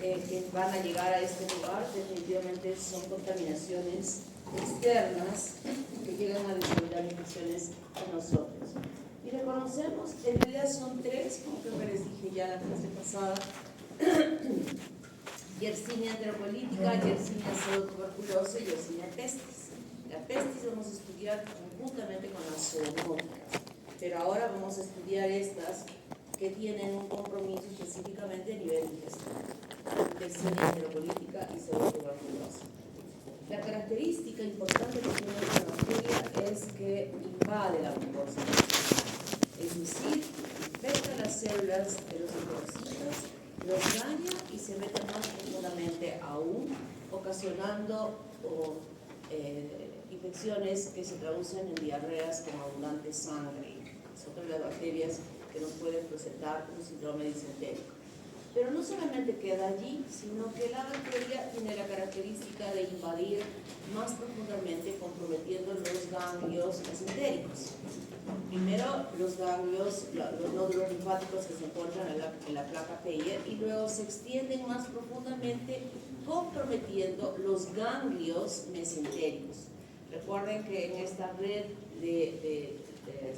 que van a llegar a este lugar definitivamente son contaminaciones externas que llegan a desarrollar infecciones en nosotros. Y reconocemos, en realidad son tres, como creo que les dije ya la clase pasada: Yersinia enterocolitica, Yersinia pseudotuberculosa y Yersinia pestis. La pestis vamos a estudiar conjuntamente con las zoonóticas, pero ahora vamos a estudiar estas que tienen un compromiso específicamente a nivel intestinal: Yersinia enterocolitica y pseudotuberculosa. La característica importante que tiene esta bacteria es que invade la mucosa, es decir, infecta las células de los enterocitos, los daña y se mete más profundamente aún, ocasionando infecciones que se traducen en diarreas con abundante sangre. Es otra de las bacterias que nos pueden presentar un síndrome disentérico. Pero no solamente queda allí, sino que la bacteria tiene la característica de invadir más profundamente, comprometiendo los ganglios mesentéricos. Primero, los ganglios, los nódulos linfáticos que se encuentran en la placa Peyer, y luego se extienden más profundamente, comprometiendo los ganglios mesentéricos. Recuerden que en esta red de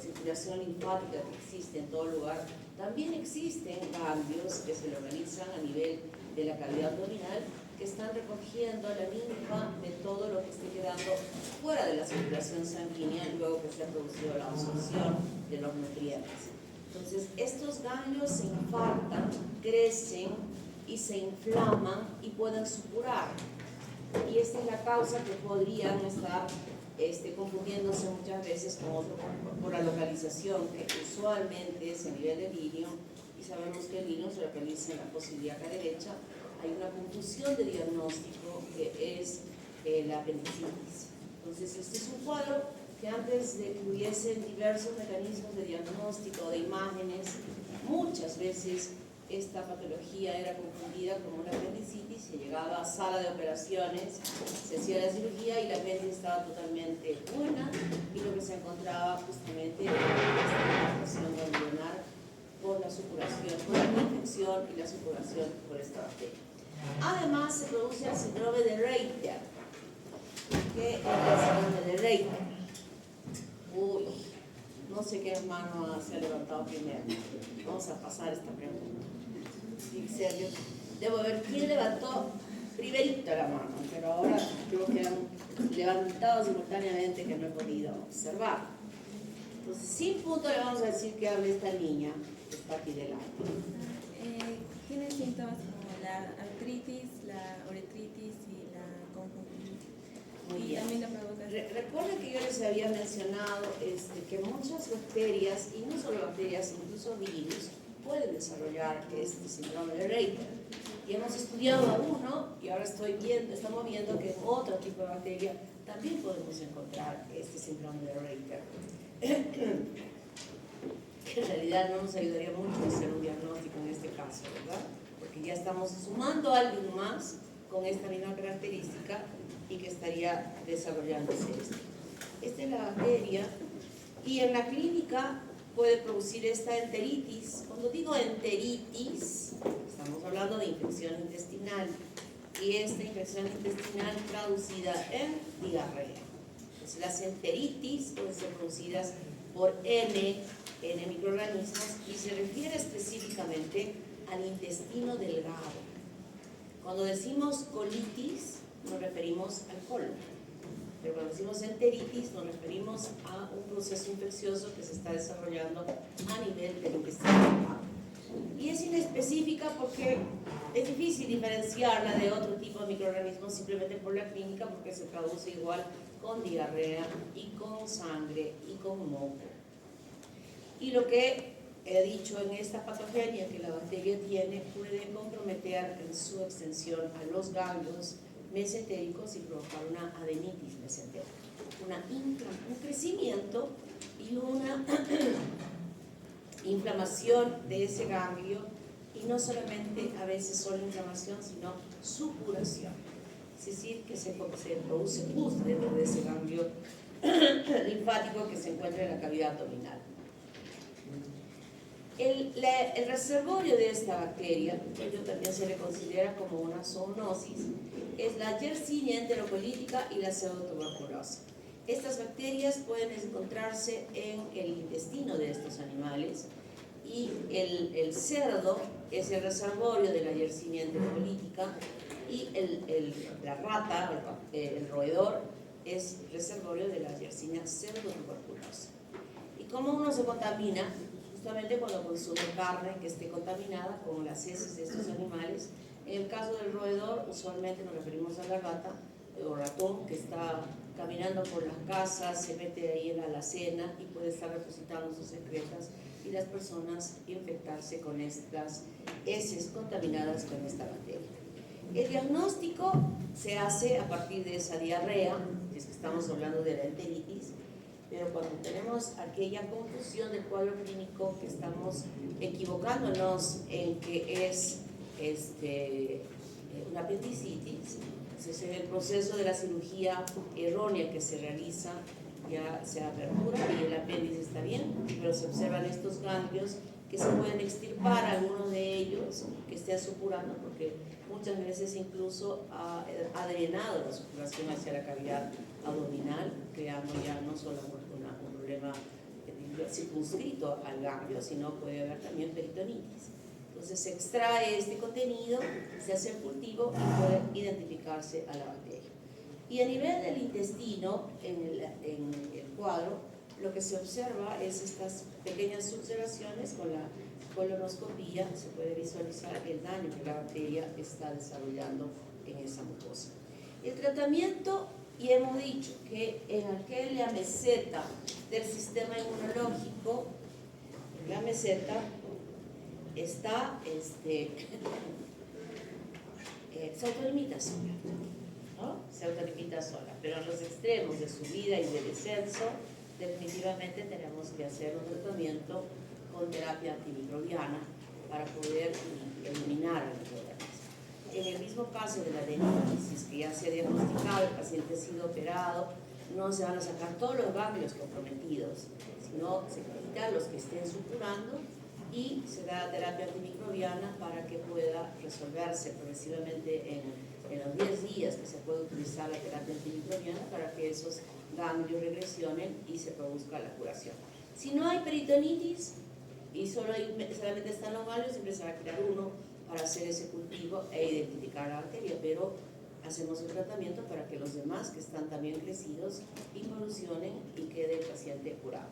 circulación linfática que existe en todo lugar, también existen ganglios que se localizan a nivel de la cavidad abdominal, que están recogiendo la linfa de todo lo que esté quedando fuera de la circulación sanguínea luego que se ha producido la absorción de los nutrientes. Entonces, estos ganglios se infartan, crecen y se inflaman y pueden supurar. Y esta es la causa que podrían estar confundiéndose muchas veces con otro, por la localización, que usualmente es a nivel de líneos, y sabemos que el líneos se localiza en la fosa ilíaca derecha. Hay una confusión de diagnóstico que es la apendicitis. Entonces, este es un cuadro que antes de que hubiesen diversos mecanismos de diagnóstico, de imágenes, muchas veces esta patología era confundida con una apendicitis. Se llegaba a sala de operaciones, se hacía la cirugía y la apéndice estaba totalmente buena, y lo que se encontraba justamente era esta infección ganglionar por la supuración, por la infección y la supuración por esta bacteria. Además, se produce el síndrome de Reiter. ¿Qué es el síndrome de Reiter? Uy, no sé qué mano se ha levantado primero. Vamos a pasar esta pregunta. En serio, debo ver quién levantó primerito la mano, pero ahora creo que han levantado simultáneamente que no he podido observar. Entonces, sin punto le vamos a decir que hable esta niña que está aquí delante. Tiene síntomas como la artritis, la uretritis y la conjuntivitis. Muy Y bien. también la provoca. Recuerden que yo les había mencionado que muchas bacterias, y no solo bacterias, incluso virus, pueden desarrollar este síndrome de Reiter. Y hemos estudiado a uno, y ahora estamos viendo que en otro tipo de bacteria también podemos encontrar este síndrome de Reiter. Que en realidad no nos ayudaría mucho hacer un diagnóstico en este caso, ¿verdad? Porque ya estamos sumando a alguien más con esta misma característica y que estaría desarrollándose esto. Esta es la bacteria, y en la clínica puede producir esta enteritis. Cuando digo enteritis, estamos hablando de infección intestinal, y esta infección intestinal traducida en diarrea. Entonces, las enteritis pueden ser producidas por N microorganismos, y se refiere específicamente al intestino delgado. Cuando decimos colitis, nos referimos al colon, pero cuando decimos enteritis, nos referimos a un proceso infeccioso que se está desarrollando a nivel del intestino delgado. Y es inespecífica porque es difícil diferenciarla de otro tipo de microorganismos simplemente por la clínica, porque se traduce igual con diarrea y con sangre y con moco. Y lo que he dicho en esta patogenia que la bacteria tiene puede comprometer en su extensión a los ganglios mesentéricos y provocar una adenitis mesentérica, un crecimiento y una inflamación de ese ganglio, y no solamente a veces solo inflamación, sino supuración, es decir, que se produce pus dentro de ese ganglio linfático que se encuentra en la cavidad abdominal. El reservorio de esta bacteria, que también se le considera como una zoonosis, es la Yersinia enterocolitica y la pseudotuberculosa. Estas bacterias pueden encontrarse en el intestino de estos animales y el cerdo es el reservorio de la Yersinia enterocolitica y la rata, el roedor, es el reservorio de la Yersinia pseudotuberculosa. ¿Y cómo uno se contamina? Justamente cuando consume carne que esté contaminada con las heces de estos animales. En el caso del roedor, usualmente nos referimos a la rata o ratón que está caminando por las casas, se mete ahí en la alacena y puede estar depositando sus secretas y las personas infectarse con estas heces contaminadas con esta bacteria. El diagnóstico se hace a partir de esa diarrea, si es que estamos hablando de la enteritis, pero cuando tenemos aquella confusión del cuadro clínico que estamos equivocándonos en que es una apendicitis, entonces en el proceso de la cirugía errónea que se realiza ya se apertura y el apéndice está bien, pero se observan estos ganglios que se pueden extirpar, algunos de ellos que estén supurando, porque muchas veces incluso ha drenado la supuración hacia la cavidad abdominal, creando ya no solo un problema circunscrito al ganglio, sino puede haber también peritonitis. Entonces se extrae este contenido, se hace el cultivo y puede identificarse a la bacteria. Y a nivel del intestino, en el cuadro, lo que se observa es estas pequeñas ulceraciones. Con la colonoscopía se puede visualizar el daño que la bacteria está desarrollando en esa mucosa. El tratamiento, y hemos dicho que en aquella meseta del sistema inmunológico, en la meseta está se autolimita sola, ¿no? Se autolimita sola, pero en los extremos de subida y de descenso definitivamente tenemos que hacer un tratamiento con terapia antimicrobiana para poder eliminar el microorganismo. En el mismo caso de la adenitis, que ya se ha diagnosticado, el paciente ha sido operado, no se van a sacar todos los ganglios comprometidos, sino se quitan los que estén supurando y se da terapia antimicrobiana para que pueda resolverse progresivamente en los 10 días que se puede utilizar la terapia antimicrobiana para que esos ganglios regresionen y se produzca la curación. Si no hay peritonitis y solamente están los ganglios, siempre se va a crear uno para hacer ese cultivo e identificar la bacteria, pero hacemos el tratamiento para que los demás que están también crecidos involucionen y quede el paciente curado.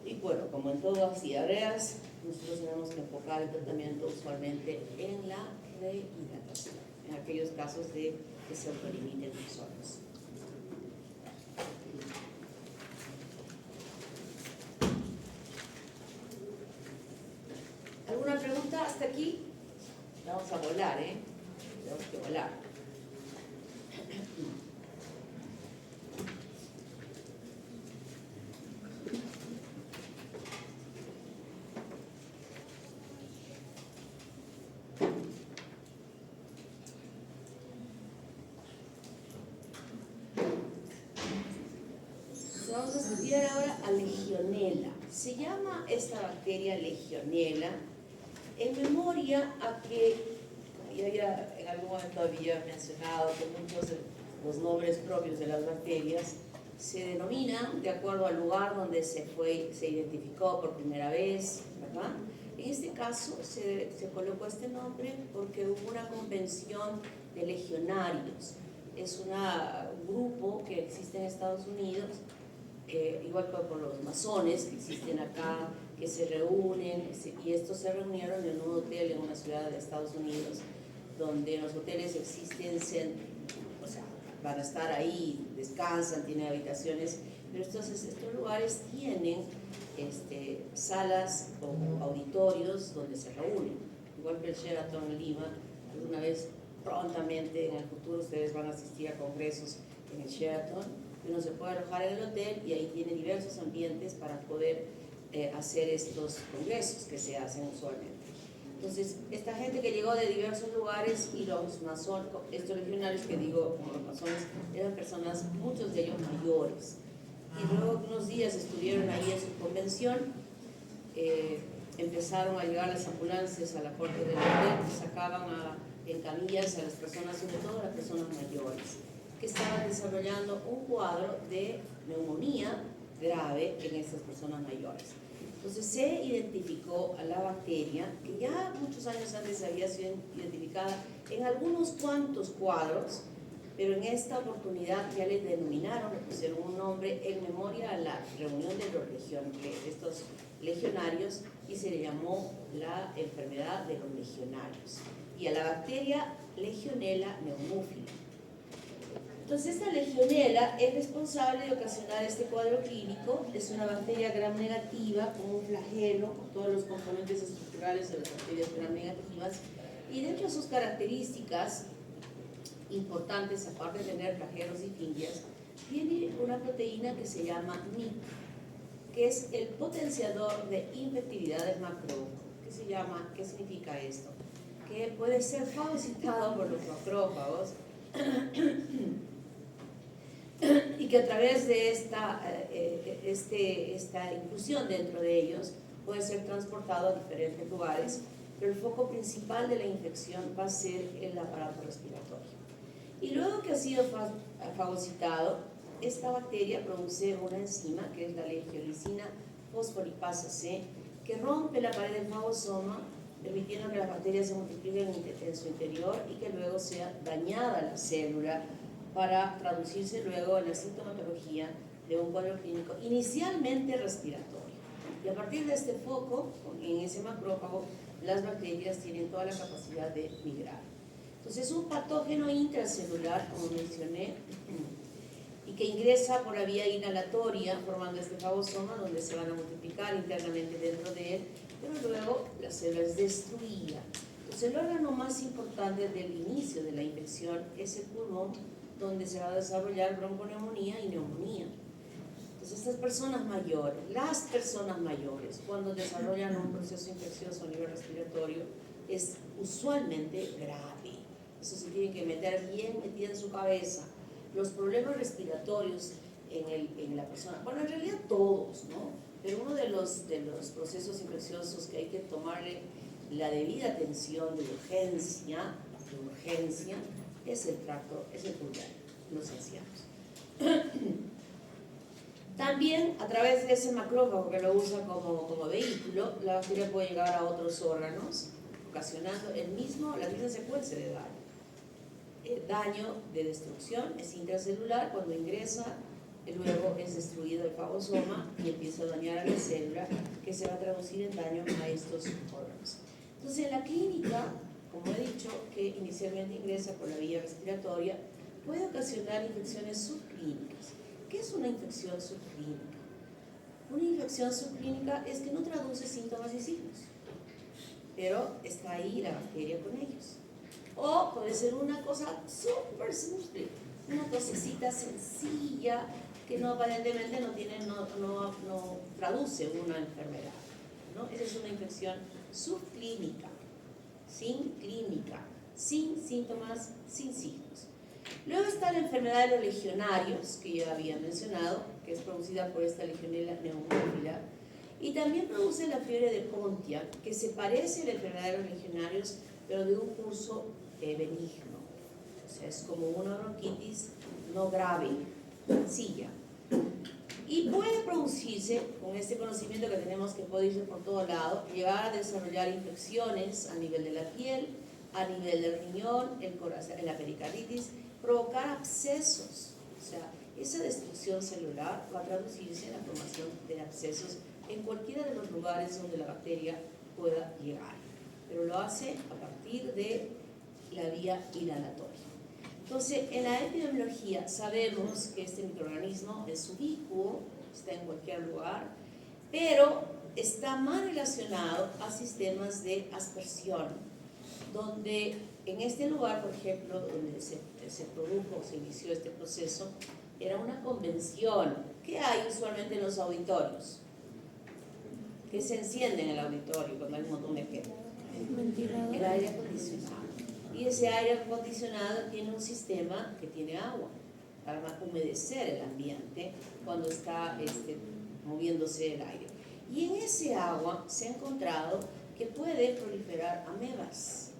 Y bueno, como en todas las diarreas, nosotros tenemos que enfocar el tratamiento usualmente en la rehidratación, en aquellos casos de que se autolimiten los solos. ¿Alguna pregunta hasta aquí? Vamos a volar, ¿eh? Tenemos que volar. Vamos a estudiar ahora a Legionella. Se llama esta bacteria Legionella en memoria a que, como ya en algún momento había mencionado, que muchos de los nombres propios de las bacterias se denominan de acuerdo al lugar donde se identificó por primera vez, ¿verdad? En este caso se colocó este nombre porque hubo una convención de legionarios. Es un grupo que existe en Estados Unidos, igual que por los masones que existen acá, que se reúnen, y estos se reunieron en un hotel en una ciudad de Estados Unidos, donde en los hoteles existen, o sea, van a estar ahí, descansan, tienen habitaciones, pero estos lugares tienen salas o auditorios donde se reúnen, igual que el Sheraton en Lima. Alguna vez, prontamente en el futuro, ustedes van a asistir a congresos en el Sheraton. Uno se puede alojar en el hotel y ahí tiene diversos ambientes para poder hacer estos congresos que se hacen usualmente. Entonces, esta gente que llegó de diversos lugares y los masones, estos legionarios que digo como los masones, eran personas, muchos de ellos mayores, y luego unos días estuvieron ahí en su convención. empezaron a llegar las ambulancias a la puerta del hotel, sacaban en camillas a las personas, sobre todo a las personas mayores, que estaban desarrollando un cuadro de neumonía grave en estas personas mayores. Entonces se identificó a la bacteria, que ya muchos años antes había sido identificada en algunos cuantos cuadros, pero en esta oportunidad ya le denominaron, le pusieron un nombre en memoria a la reunión de estos legionarios, y se le llamó la enfermedad de los legionarios, y a la bacteria Legionella pneumófila. Entonces esta legionela es responsable de ocasionar este cuadro clínico. Es una bacteria gram negativa con un flagelo, con todos los componentes estructurales de las bacterias gram negativas, y dentro de sus características importantes, aparte de tener flagelos y fingias, tiene una proteína que se llama MIC, que es el potenciador de infectividad del macrófago. ¿Qué significa esto? Que puede ser fagocitado por los macrófagos y que a través de esta inclusión dentro de ellos puede ser transportado a diferentes lugares, pero el foco principal de la infección va a ser el aparato respiratorio. Y luego que ha sido fagocitado, esta bacteria produce una enzima que es la legiolisina fosfolipasa C, que rompe la pared del fagosoma, permitiendo que las bacterias se multipliquen en su interior y que luego sea dañada la célula, para traducirse luego en la sintomatología de un cuadro clínico inicialmente respiratorio. Y a partir de este foco, en ese macrófago, las bacterias tienen toda la capacidad de migrar. Entonces es un patógeno intracelular, como mencioné, y que ingresa por la vía inhalatoria formando este fagosoma, donde se van a multiplicar internamente dentro de él, pero luego la célula es destruida. Entonces el órgano más importante del inicio de la infección es el pulmón, donde se va a desarrollar bronconeumonía y neumonía. Entonces estas personas mayores, cuando desarrollan un proceso infeccioso a nivel respiratorio, es usualmente grave. Eso se tiene que meter bien metida en su cabeza. Los problemas respiratorios en la persona, bueno, en realidad todos, ¿no? Pero uno de los procesos infecciosos que hay que tomarle la debida atención de urgencia, es el pulmonar, los ancianos. También a través de ese macrófago que lo usa como vehículo, la bacteria puede llegar a otros órganos, ocasionando la misma secuencia de daño. El daño de destrucción es intracelular cuando ingresa, luego es destruido el fagosoma y empieza a dañar a la célula, que se va a traducir en daño a estos órganos. Entonces en la clínica, como he dicho, que inicialmente ingresa por la vía respiratoria, puede ocasionar infecciones subclínicas. ¿Qué es una infección subclínica? Una infección subclínica es que no traduce síntomas y signos, pero está ahí la bacteria con ellos. O puede ser una cosa súper simple, una tosecita sencilla que aparentemente no traduce una enfermedad, ¿no? Esa es una infección subclínica, sin clínica, sin síntomas, sin signos. Luego está la enfermedad de los legionarios, que ya había mencionado, que es producida por esta Legionella pneumófila, y también produce la fiebre de Pontiac, que se parece a la enfermedad de los legionarios, pero de un curso benigno. O sea, es como una bronquitis no grave, sencilla. Y puede producirse, con este conocimiento que tenemos que puede irse por todo lado, llegar a desarrollar infecciones a nivel de la piel, a nivel del riñón, el corazón, la pericarditis, provocar abscesos. O sea, esa destrucción celular va a traducirse en la formación de abscesos en cualquiera de los lugares donde la bacteria pueda llegar. Pero lo hace a partir de la vía inhalatoria. Entonces, en la epidemiología sabemos que este microorganismo es ubicuo, está en cualquier lugar, pero está más relacionado a sistemas de aspersión, donde en este lugar, por ejemplo, donde se inició este proceso, era una convención. ¿Qué hay usualmente en los auditorios? ¿Qué se enciende en el auditorio cuando hay un montón de gente? El aire acondicionado. Y ese aire acondicionado tiene un sistema que tiene agua para humedecer el ambiente cuando está moviéndose el aire. Y en ese agua se ha encontrado que puede proliferar amebas,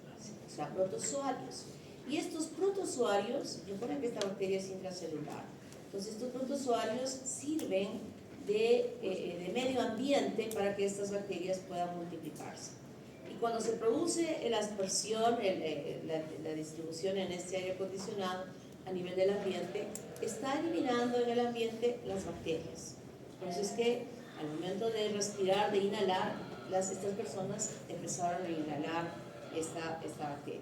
o sea, protozoarios. Y estos protozoarios, recuerden que esta bacteria es intracelular, entonces estos protozoarios sirven de medio ambiente para que estas bacterias puedan multiplicarse. Y cuando se produce la aspersión, la distribución en este aire acondicionado a nivel del ambiente, está eliminando en el ambiente las bacterias. Por eso es que al momento de respirar, de inhalar, estas personas empezaron a inhalar esta bacteria.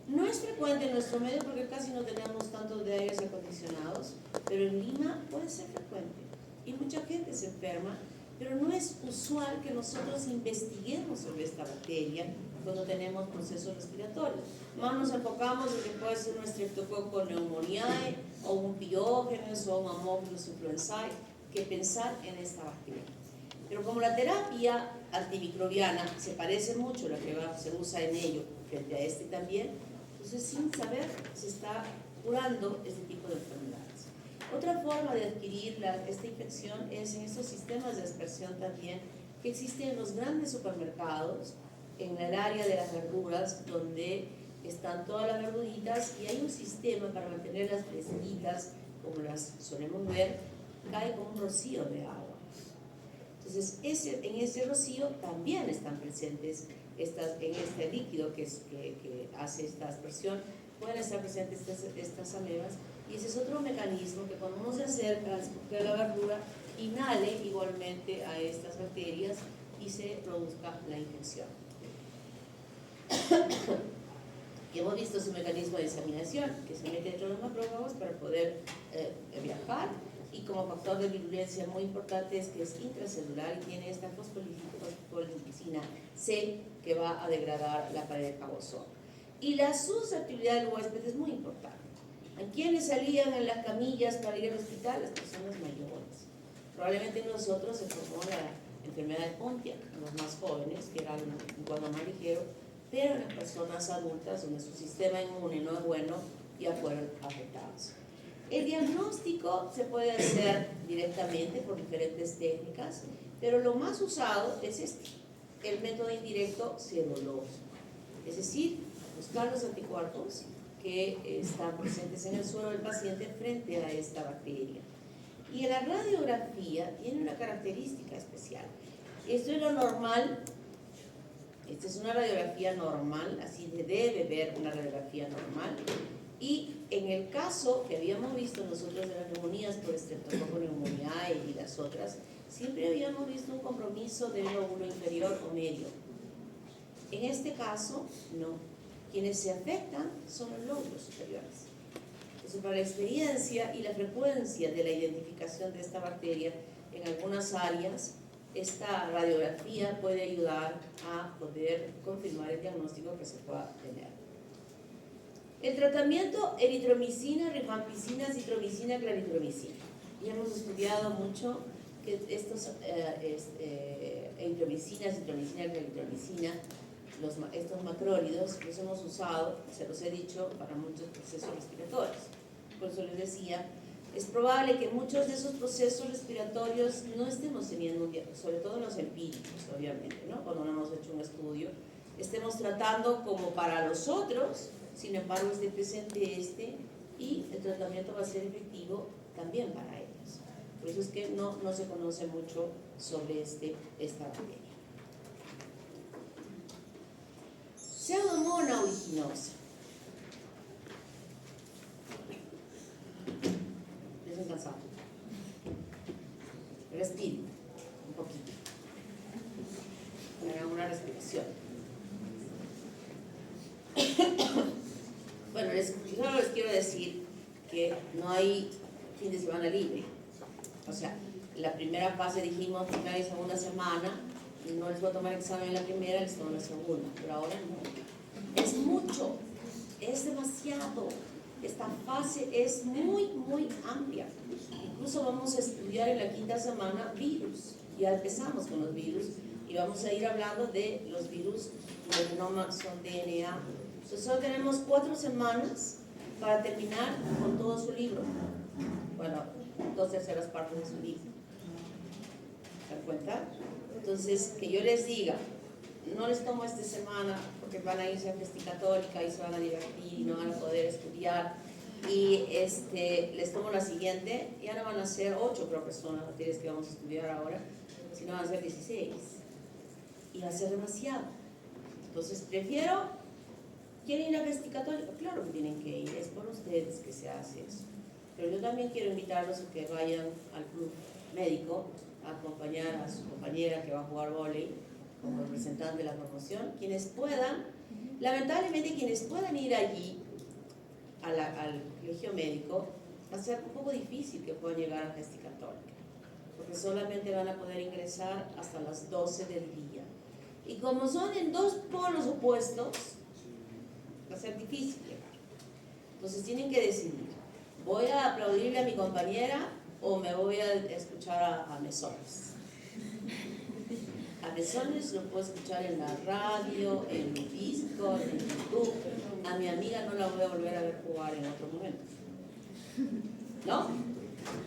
No es frecuente en nuestro medio porque casi no tenemos tantos de aires acondicionados, pero en Lima puede ser frecuente y mucha gente se enferma, pero no es usual que nosotros investiguemos sobre esta bacteria cuando tenemos procesos respiratorios. Más nos enfocamos en que puede ser un Streptococcus pneumoniae o un Piógenes o un Haemophilus influenzae que pensar en esta bacteria. Pero como la terapia antimicrobiana se parece mucho a lo que se usa en ello frente a este también, entonces sin saber se está curando este tipo de enfermedades. Otra forma de adquirir esta infección es en estos sistemas de aspersión también que existen en los grandes supermercados, en el área de las verduras, donde están todas las verduritas y hay un sistema para mantenerlas fresquitas, como las solemos ver, cae como un rocío de agua. Entonces, en ese rocío también están presentes en este líquido que hace esta aspersión, pueden estar presentes estas amebas, y ese es otro mecanismo que cuando uno se acerca a escoger la verdura, inhale igualmente a estas bacterias y se produzca la infección. Y hemos visto su mecanismo de diseminación, que se mete dentro de los macrófagos para poder viajar, y como factor de virulencia muy importante es que es intracelular y tiene esta fosfolipicina C que va a degradar la pared de Cabozón. Y la susceptibilidad del huésped es muy importante. ¿A quiénes salían en las camillas para ir al hospital? Las personas mayores. Probablemente en nosotros se formó la enfermedad de Pontiac, en los más jóvenes, que era un cuadro más ligero, pero en las personas adultas, donde su sistema inmune no es bueno, ya fueron afectados. El diagnóstico se puede hacer directamente por diferentes técnicas, pero lo más usado es el método indirecto serológico, es decir, buscar los anticuerpos que están presentes en el suero del paciente frente a esta bacteria. Y la radiografía tiene una característica especial. Esto es lo normal, esta es una radiografía normal, así debe ver una radiografía normal. Y en el caso que habíamos visto nosotros de las neumonías por Streptococcus pneumoniae y las otras, siempre habíamos visto un compromiso del lóbulo inferior o medio. En este caso, no. Quienes se afectan son los lóbulos superiores. Entonces, para la experiencia y la frecuencia de la identificación de esta bacteria en algunas áreas, esta radiografía puede ayudar a poder confirmar el diagnóstico que se pueda tener. El tratamiento eritromicina, rifampicina, citromicina, claritromicina. Ya hemos estudiado mucho que estos eritromicina, citromicina, claritromicina, estos macrólidos los hemos usado, se los he dicho, para muchos procesos respiratorios. Por eso les decía, es probable que muchos de esos procesos respiratorios no estemos teniendo, sobre todo los empíricos, obviamente, ¿no? Cuando no hemos hecho un estudio, estemos tratando como para los otros, sin embargo esté presente y el tratamiento va a ser efectivo también para ellos. Por eso es que no se conoce mucho sobre esta bacteria. Pseudomonas aeruginosa. Descansado. Respire un poquito. Haga una respiración. Bueno, solo les quiero decir que no hay fin de semana libre. O sea, la primera fase dijimos primera y segunda semana, y no les voy a tomar examen en la primera, les tomo en la segunda, pero ahora no. Es mucho, es demasiado. Esta fase es muy, muy amplia. Incluso vamos a estudiar en la quinta semana virus. Ya empezamos con los virus y vamos a ir hablando de los virus que no son DNA. Entonces solo tenemos 4 semanas para terminar con todo su libro. Bueno, 2/3 partes de su libro. cuenta? Entonces, que yo les diga, no les tomo esta semana porque van a irse a Festi Católica y se van a divertir y no van a poder estudiar, y les tomo la siguiente, ya no van a ser 8, creo que son las materias que vamos a estudiar ahora, sino van a ser 16, y va a ser demasiado. Entonces prefiero, ¿quieren ir a Festi Católica? Claro que tienen que ir, es por ustedes que se hace eso, pero yo también quiero invitarlos a que vayan al club médico a acompañar a su compañera que va a jugar vóley como representante de la promoción, quienes puedan, lamentablemente quienes puedan ir allí al colegio médico, va a ser un poco difícil que puedan llegar a Festi Católica, porque solamente van a poder ingresar hasta las 12 del día. Y como son en 2 polos opuestos, va a ser difícil llegar. Entonces tienen que decidir, ¿voy a aplaudirle a mi compañera o me voy a escuchar a Mesones? A Mesones lo puedo escuchar en la radio, en mi disco, en YouTube. A mi amiga no la voy a volver a ver jugar en otro momento. ¿No?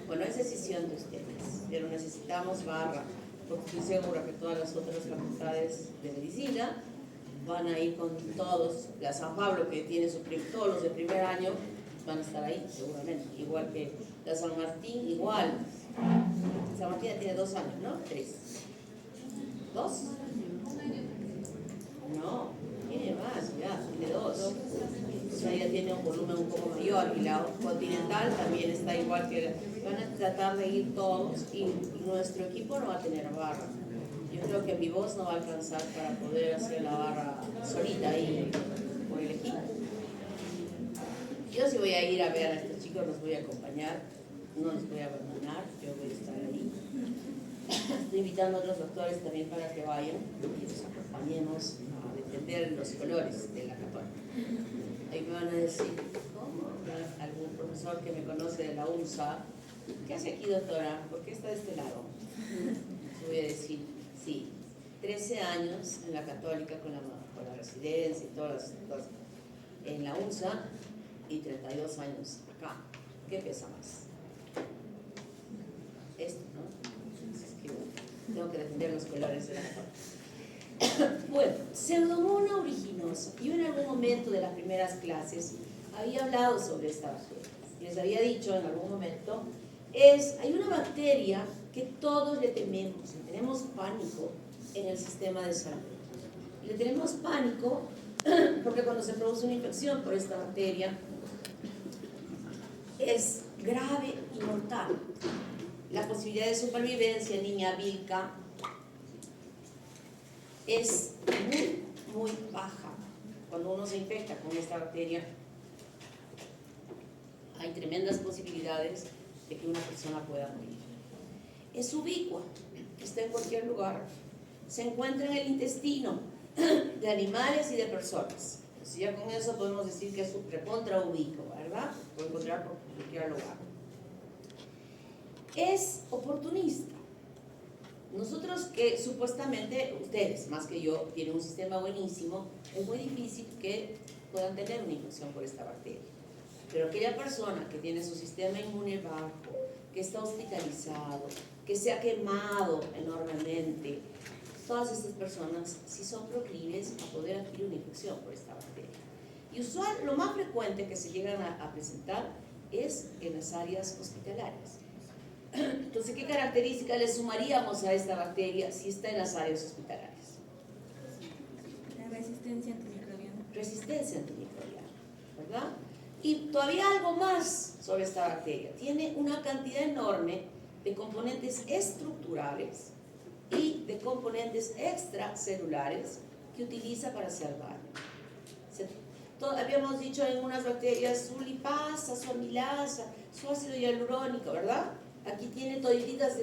Bueno, es decisión de ustedes, pero necesitamos barra, porque estoy segura que todas las otras facultades de medicina van a ir con todos. La San Pablo, que tiene todos los de primer año, van a estar ahí seguramente, igual que la San Martín, igual. San Martín ya tiene 2 años, ¿no? 3. ¿2? No, tiene más, ya, tiene 2. O sea, ya tiene un volumen un poco mayor, y la Continental también está igual que van a tratar de ir todos, y nuestro equipo no va a tener barra. Yo creo que mi voz no va a alcanzar para poder hacer la barra solita ahí con el equipo. Yo sí voy a ir a ver a estos chicos, los voy a acompañar, no les voy a abandonar, yo voy a estar ahí. Estoy invitando a otros doctores también para que vayan y nos acompañemos a defender los colores de la Católica. Ahí me van a decir, ¿cómo? Algún profesor que me conoce de la UNSA, ¿qué hace aquí, doctora? ¿Por qué está de este lado? Yo voy a decir, sí, 13 años en la Católica con la residencia y todas las en la UNSA, y 32 años acá. ¿Qué pesa más? Esto, ¿no? Entonces, que tengo que defender los colores de la Católica. Bueno, Pseudomonas aeruginosa. Yo en algún momento de las primeras clases había hablado sobre esta bacteria. Les había dicho en algún momento, hay una bacteria que todos le tememos, le tenemos pánico en el sistema de salud. Le tenemos pánico porque cuando se produce una infección por esta bacteria es grave y mortal. La posibilidad de supervivencia en niña vilca es muy, muy baja. Cuando uno se infecta con esta bacteria, hay tremendas posibilidades de que una persona pueda morir. Es ubicua, está en cualquier lugar. Se encuentra en el intestino de animales y de personas. Entonces ya con eso podemos decir que es recontra ubicua, ¿verdad? Puede encontrar por cualquier lugar. Es oportunista. Nosotros que supuestamente, ustedes más que yo, tienen un sistema buenísimo, es muy difícil que puedan tener una infección por esta bacteria. Pero aquella persona que tiene su sistema inmune bajo, que está hospitalizado, que se ha quemado enormemente, todas estas personas sí son proclives a poder adquirir una infección por esta bacteria. Y lo más frecuente que se llegan a presentar es en las áreas hospitalarias. Entonces, ¿qué características le sumaríamos a esta bacteria si está en las áreas hospitalarias? La resistencia antimicrobiana. Resistencia antimicrobiana, ¿verdad? Y todavía algo más sobre esta bacteria. Tiene una cantidad enorme de componentes estructurales y de componentes extracelulares que utiliza para hacer daño. Habíamos dicho en unas bacterias su lipasa, su amilasa, su ácido hialurónico, ¿verdad? Aquí tiene todititas,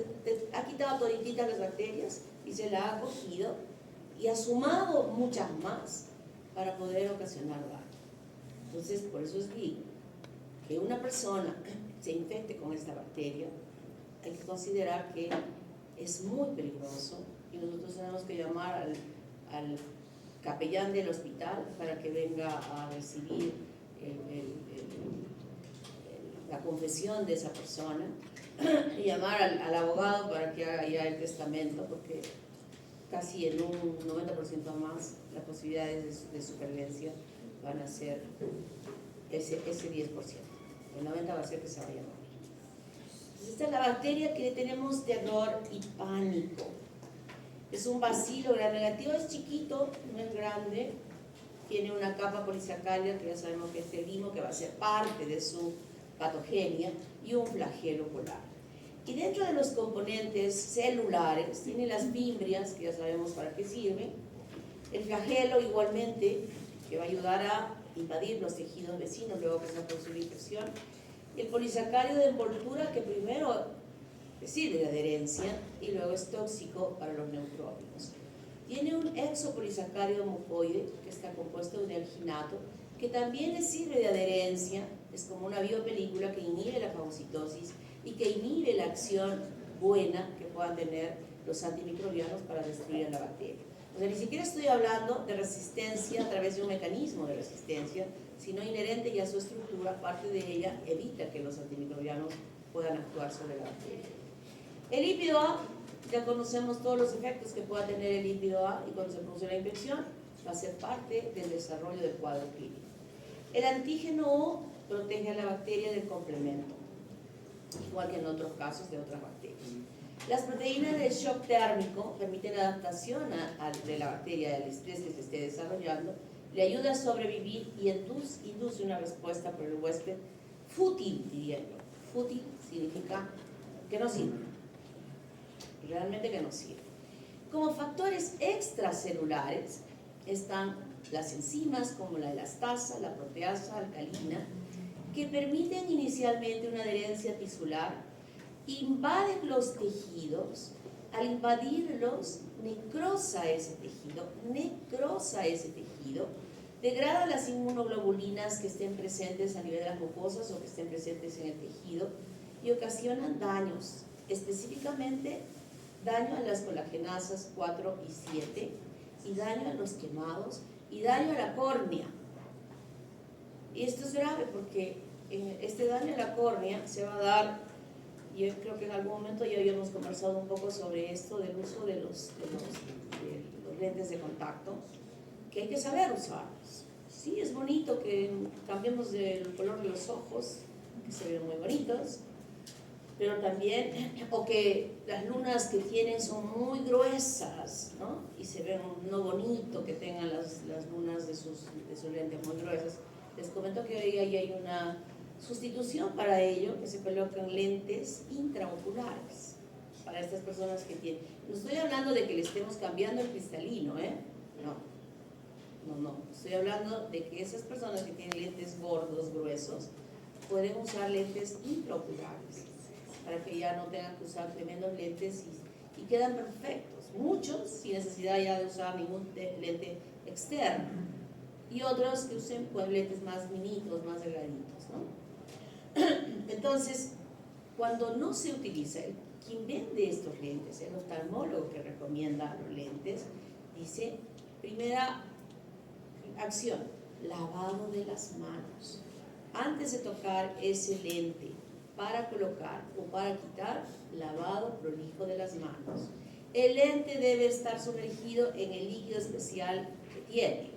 ha quitado todititas las bacterias y se la ha cogido y ha sumado muchas más para poder ocasionar daño. Entonces, por eso es que una persona se infecte con esta bacteria, hay que considerar que es muy peligroso y nosotros tenemos que llamar al capellán del hospital para que venga a recibir la confesión de esa persona llamar al abogado para que haga ya el testamento, porque casi en un 90% más las posibilidades de supervivencia van a ser ese 10%. El 90% va a ser que se vaya a morir. Entonces, esta es la bacteria que tenemos terror y pánico. Es un bacilo gram negativo, es chiquito, no es grande, tiene una capa polisacárica que ya sabemos que es el limo, que va a ser parte de su patogenia, y un flagelo polar. Y dentro de los componentes celulares tiene las fimbrias, que ya sabemos para qué sirven, el flagelo igualmente, que va a ayudar a invadir los tejidos vecinos luego que se produce una infección, el polisacárido de envoltura, que primero sirve de adherencia y luego es tóxico para los neutrófilos. Tiene un exopolisacárido mucoide, que está compuesto de un alginato, que también le sirve de adherencia, es como una biopelícula que inhibe la fagocitosis y que inhibe la acción buena que puedan tener los antimicrobianos para destruir a la bacteria. O sea, ni siquiera estoy hablando de resistencia a través de un mecanismo de resistencia, sino inherente ya a su estructura, parte de ella evita que los antimicrobianos puedan actuar sobre la bacteria. El lípido A, ya conocemos todos los efectos que pueda tener el lípido A, y cuando se produce la infección va a ser parte del desarrollo del cuadro clínico. El antígeno O protege a la bacteria del complemento, igual que en otros casos de otras bacterias. Las proteínas del shock térmico permiten adaptación de la bacteria al estrés que se esté desarrollando, le ayuda a sobrevivir y induce una respuesta por el huésped fútil, diría yo. Fútil significa que no sirve, realmente que no sirve. Como factores extracelulares están las enzimas como la elastasa, la proteasa alcalina, que permiten inicialmente una adherencia tisular, invaden los tejidos, al invadirlos necrosa ese tejido, degrada las inmunoglobulinas que estén presentes a nivel de las mucosas o que estén presentes en el tejido y ocasionan daños, específicamente daño a las colagenasas 4 y 7 y daño a los quemados y daño a la córnea. Y esto es grave porque este daño a la córnea se va a dar, yo creo que en algún momento ya habíamos conversado un poco sobre esto del uso de los lentes de contacto, que hay que saber usarlos. Sí, es bonito que cambiemos el color de los ojos, que se ven muy bonitos, pero también, o que las lunas que tienen son muy gruesas, ¿no? Y se ven no bonito que tengan las lunas de sus lentes muy gruesas. Les comento que hoy hay una sustitución para ello, que se colocan lentes intraoculares para estas personas que tienen. No estoy hablando de que le estemos cambiando el cristalino, no, estoy hablando de que esas personas que tienen lentes gordos, gruesos, pueden usar lentes intraoculares para que ya no tengan que usar tremendos lentes y quedan perfectos, muchos sin necesidad ya de usar ningún lente externo, y otros que usen pues lentes más minitos, más delgaditos, ¿no? Entonces, cuando no se utiliza, quien vende estos lentes, el oftalmólogo que recomienda los lentes, dice, primera acción, lavado de las manos. Antes de tocar ese lente para colocar o para quitar, lavado prolijo de las manos. El lente debe estar sumergido en el líquido especial que tiene,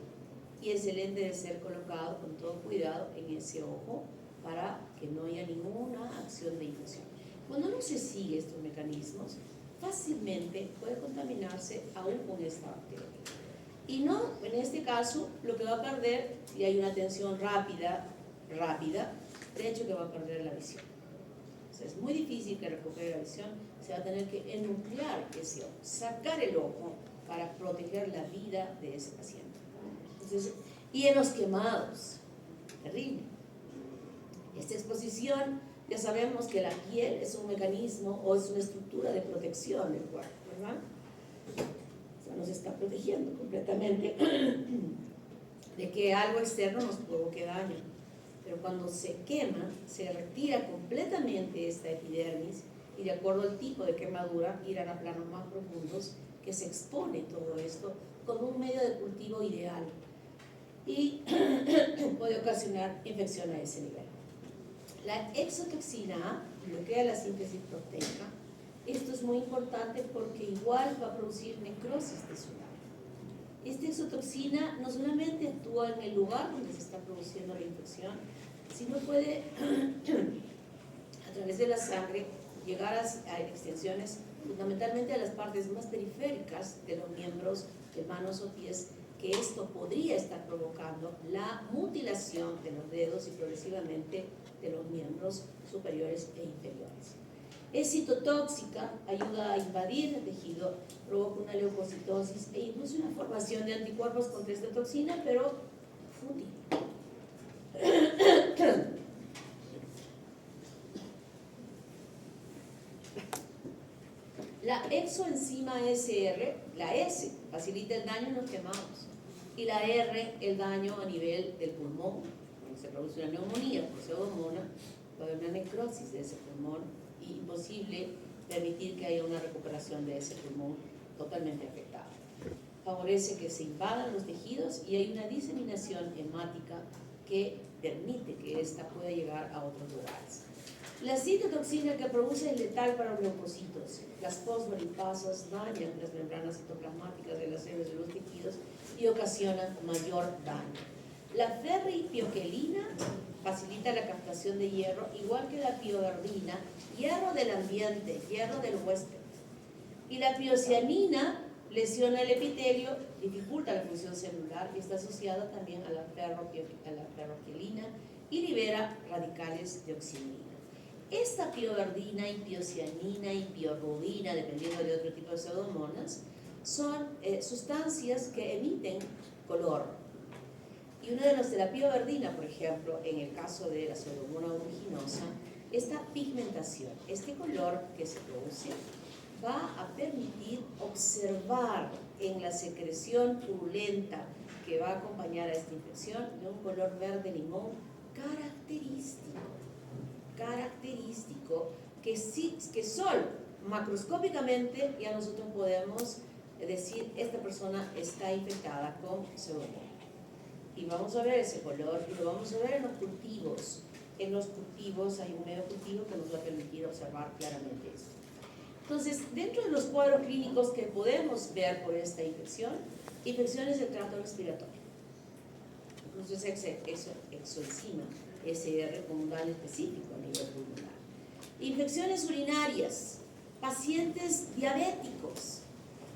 y ese lente debe ser colocado con todo cuidado en ese ojo para que no haya ninguna acción de infección. Cuando no se sigue estos mecanismos, fácilmente puede contaminarse aún con esta bacteria. Y no, en este caso, lo que va a perder, si hay una atención rápida, de hecho que va a perder la visión. O sea, es muy difícil que recupere la visión, se va a tener que enuclear ese ojo, sacar el ojo para proteger la vida de ese paciente. Entonces, y en los quemados, terrible. Esta exposición, ya sabemos que la piel es un mecanismo o es una estructura de protección del cuerpo, ¿verdad? O sea, nos está protegiendo completamente de que algo externo nos provoque daño. Pero cuando se quema, se retira completamente esta epidermis y de acuerdo al tipo de quemadura irán a planos más profundos que se expone todo esto con un medio de cultivo ideal y puede ocasionar infección a ese nivel. La exotoxina A bloquea la síntesis proteica. Esto es muy importante porque igual va a producir necrosis tisular. Esta exotoxina no solamente actúa en el lugar donde se está produciendo la infección, sino puede, a través de la sangre, llegar a extensiones, fundamentalmente a las partes más periféricas de los miembros de manos o pies, que esto podría estar provocando la mutilación de los dedos y progresivamente de los miembros superiores e inferiores. Es citotóxica, ayuda a invadir el tejido, provoca una leucocitosis e induce una formación de anticuerpos contra esta toxina, pero fútil. La exoenzima SR, la S, facilita el daño en los quemados, y la R, el daño a nivel del pulmón. Cuando se produce una neumonía por pseudomonas, va a haber una necrosis de ese pulmón y imposible permitir que haya una recuperación de ese pulmón totalmente afectado. Favorece que se invadan los tejidos y hay una diseminación hemática que permite que ésta pueda llegar a otros lugares. La citotoxina que produce es letal para los leucocitos. Las fosfolipasas dañan las membranas citoplasmáticas de las células de los tejidos y ocasionan mayor daño. La ferripioquelina facilita la captación de hierro, igual que la pioverdina, hierro del ambiente, hierro del huésped. Y la piocianina lesiona el epitelio, dificulta la función celular y está asociada también a la ferropielina y libera radicales de oxidina. Esta pioverdina y piocianina y piorubina, dependiendo de otro tipo de pseudomonas, son sustancias que emiten color. Y una de las de la pioverdina, por ejemplo, en el caso de la pseudomona aeruginosa, esta pigmentación, este color que se produce, va a permitir observar en la secreción purulenta que va a acompañar a esta infección de un color verde limón característico que solo macroscópicamente ya nosotros podemos decir esta persona está infectada con pseudomonas. Y vamos a ver ese color y lo vamos a ver en los cultivos. En los cultivos hay un medio cultivo que nos va a permitir observar claramente esto. Entonces, dentro de los cuadros clínicos que podemos ver por esta infección, infecciones del tracto respiratorio. Incluso es exoenzima SR con un daño específico a nivel pulmonar. Infecciones urinarias, pacientes diabéticos,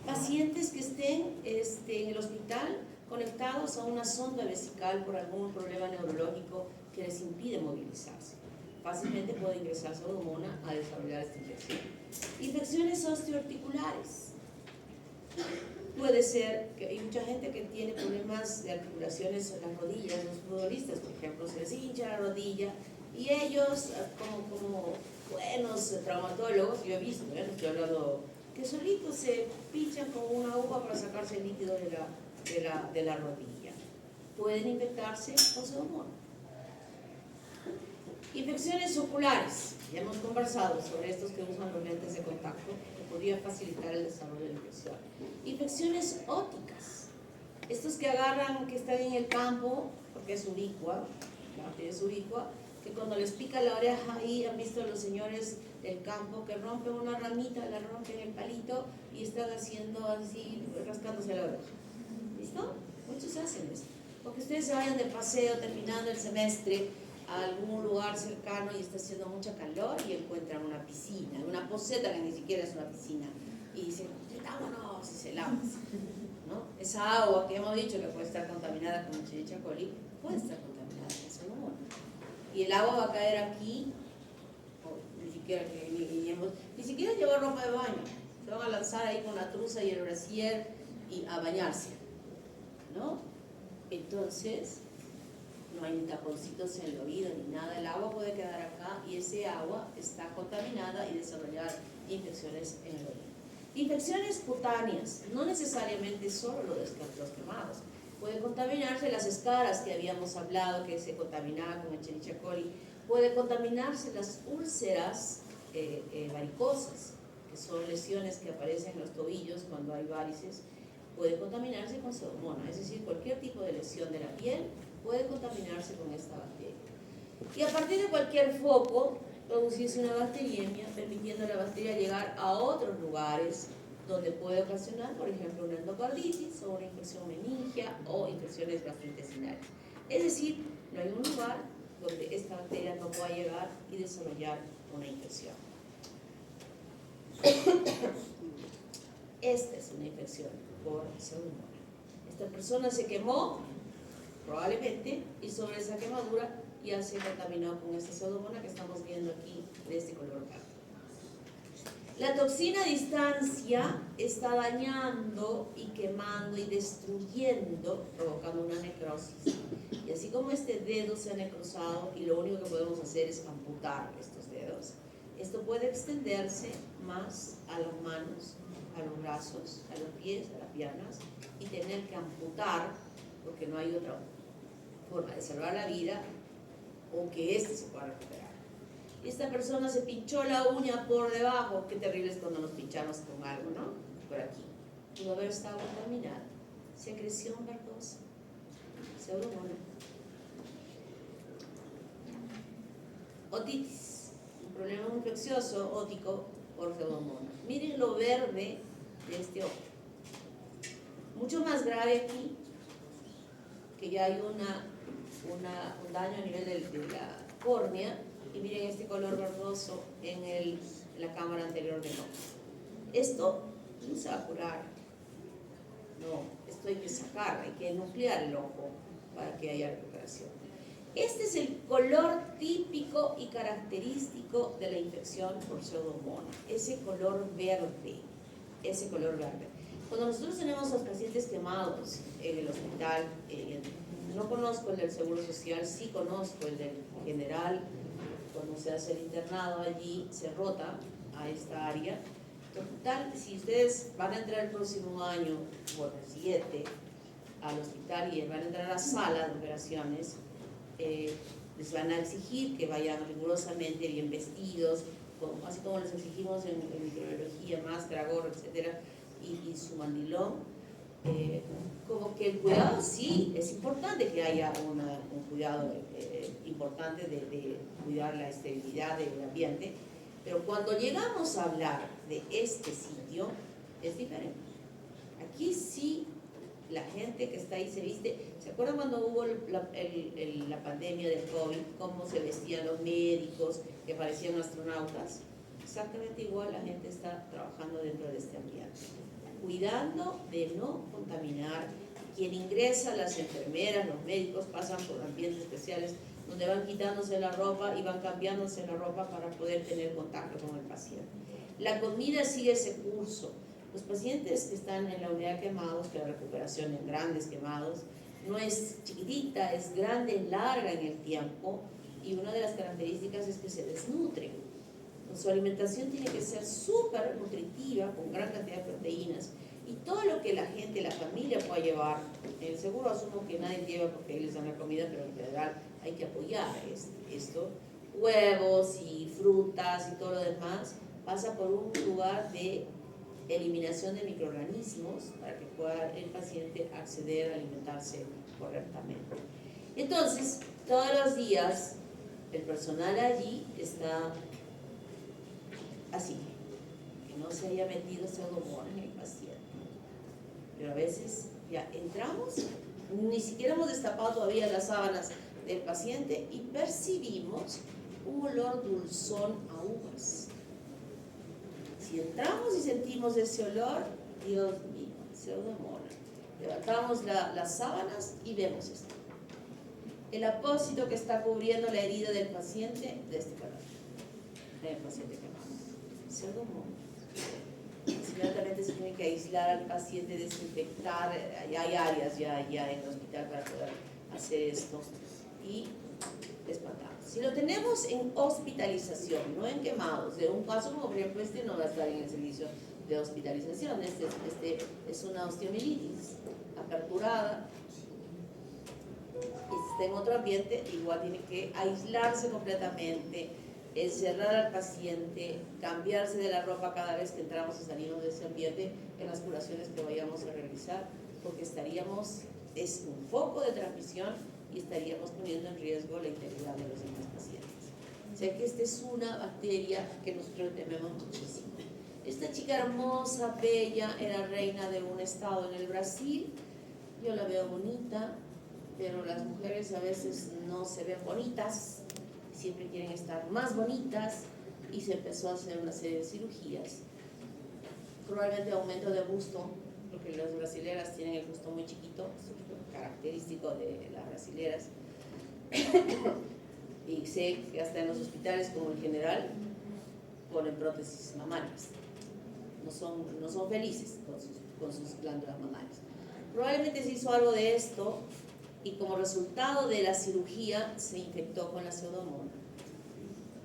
pacientes que estén en el hospital conectados a una sonda vesical por algún problema neurológico que les impide movilizarse. Fácilmente puede ingresar pseudomona a desarrollar esta infección. Infecciones osteoarticulares. Puede ser que hay mucha gente que tiene problemas de articulaciones en las rodillas, los futbolistas, por ejemplo, se les hincha la rodilla y ellos, como buenos traumatólogos, yo he visto, no estoy hablando, que solitos se pinchan con una uva para sacarse el líquido de la rodilla. Pueden infectarse con pseudomonas. Infecciones oculares. Ya hemos conversado sobre estos que usan los lentes de contacto que podrían facilitar el desarrollo de la infección. Infecciones ópticas. Estos que agarran, que están en el campo, porque es ubicua, la bacteria es ubicua, que cuando les pica la oreja ahí han visto a los señores del campo que rompen una ramita, la rompen el palito y están haciendo así, rascándose la oreja. ¿Listo? Muchos hacen esto. O que ustedes se vayan de paseo terminando el semestre a algún lugar cercano y está haciendo mucha calor y encuentran una piscina, una poceta que ni siquiera es una piscina, y dicen, vámonos, y se lavan, ¿no? Esa agua que hemos dicho que puede estar contaminada con Escherichia coli, puede estar contaminada con pseudomonas. Y el agua va a caer aquí, ni siquiera llevar ropa de baño, se van a lanzar ahí con la truza y el brasier y a bañarse, ¿no? Entonces, no hay ni taponcitos en el oído ni nada, el agua puede quedar acá y ese agua está contaminada y desarrollar infecciones en el oído. Infecciones cutáneas, no necesariamente solo los quemados, puede contaminarse las escaras que habíamos hablado que se contaminaban con Escherichia coli, puede contaminarse las úlceras varicosas, que son lesiones que aparecen en los tobillos cuando hay varices, puede contaminarse con pseudomonas, es decir, cualquier tipo de lesión de la piel puede contaminarse con esta bacteria. Y a partir de cualquier foco, producirse una bacteriemia, permitiendo a la bacteria llegar a otros lugares donde puede ocasionar, por ejemplo, una endocarditis o una infección meningia o infecciones gastrointestinales. Es decir, no hay un lugar donde esta bacteria no pueda llegar y desarrollar una infección. Esta es una infección por Pseudomonas. Esta persona se quemó, probablemente, y sobre esa quemadura ya se contaminó con esta Pseudomonas que estamos viendo aquí de este color verde. La toxina a distancia está dañando y quemando y destruyendo, provocando una necrosis. Y así como este dedo se ha necrosado y lo único que podemos hacer es amputar estos dedos, esto puede extenderse más a las manos, a los brazos, a los pies, a las piernas, y tener que amputar porque no hay otra forma de salvar la vida o que éste se pueda recuperar. Esta persona se pinchó la uña por debajo, qué terrible es cuando nos pinchamos con algo, ¿no? Por aquí. Pudo haber estado contaminada. Secreción verdosa. Pseudomonas. Otitis, un problema infeccioso ótico por Pseudomonas. Miren lo verde de este ojo. Mucho más grave aquí, que ya hay un daño a nivel de la córnea. Y miren este color verdoso en la cámara anterior del ojo. Esto no se va a curar. No, esto hay que sacar, hay que nuclear el ojo para que haya recuperación. Este es el color típico y característico de la infección por Pseudomonas. Ese color verde. Ese color verde. Cuando nosotros tenemos a los pacientes quemados en el hospital, no conozco el del Seguro Social, sí conozco el del general. Cuando se hace el internado allí, se rota a esta área. Total, si ustedes van a entrar el próximo año, o el siguiente, al hospital y van a entrar a la sala de operaciones, les van a exigir que vayan rigurosamente bien vestidos, así como les exigimos en microbiología, máscara, gorro, etcétera, y su mandilón. Como que el cuidado sí, es importante que haya un cuidado importante de cuidar la esterilidad del ambiente, pero cuando llegamos a hablar de este sitio es diferente. Aquí sí la gente que está ahí se viste. ¿Se acuerdan cuando hubo la pandemia del COVID, cómo se vestían los médicos que parecían astronautas? Exactamente igual la gente está trabajando dentro de este ambiente, cuidando de no contaminar. Quien ingresa, las enfermeras, los médicos pasan por ambientes especiales donde van quitándose la ropa y van cambiándose la ropa para poder tener contacto con el paciente. La comida sigue ese curso. Los pacientes que están en la unidad quemados, que la recuperación en grandes quemados no es chiquitita, es grande, es larga en el tiempo, y una de las características es que se desnutren. Su alimentación tiene que ser súper nutritiva, con gran cantidad de proteínas, y todo lo que la gente, la familia pueda llevar. En el seguro asumo que nadie lleva porque les dan la comida, pero en general hay que apoyar esto. Huevos y frutas y todo lo demás pasa por un lugar de eliminación de microorganismos para que pueda el paciente acceder a alimentarse correctamente. Entonces, todos los días el personal allí está así, que no se haya metido Pseudomonas en el paciente. Pero a veces ya entramos, ni siquiera hemos destapado todavía las sábanas del paciente y percibimos un olor dulzón a uvas. Si entramos y sentimos ese olor, Dios mío, Pseudomonas. Levantamos las sábanas y vemos esto. El apósito que está cubriendo la herida del paciente de este color, del paciente quemado. Pseudomonas. Inmediatamente se tiene que aislar al paciente, desinfectar. Ya hay áreas ya en el hospital para poder hacer esto y espantamos. Si lo tenemos en hospitalización, no en quemados, de un caso como por ejemplo este no va a estar en el servicio de hospitalización, este es una osteomielitis aperturada, y si está en otro ambiente igual tiene que aislarse completamente, encerrar al paciente, cambiarse de la ropa cada vez que entramos y salimos de ese ambiente en las curaciones que vayamos a realizar, porque es un foco de transmisión y estaríamos poniendo en riesgo la integridad de los demás pacientes. sea que esta es una bacteria que nosotros tememos muchísimo. Esta chica hermosa, bella, era reina de un estado en el Brasil. Yo la veo bonita, pero las mujeres a veces no se ven bonitas, siempre quieren estar más bonitas, y se empezó a hacer una serie de cirugías. Probablemente aumento de busto, porque las brasileras tienen el busto muy chiquito, es característico de las brasileras. Y sé que hasta en los hospitales como el General ponen prótesis mamarias. No son felices con sus glándulas mamarias. Probablemente se hizo algo de esto y como resultado de la cirugía se infectó con la pseudomonas.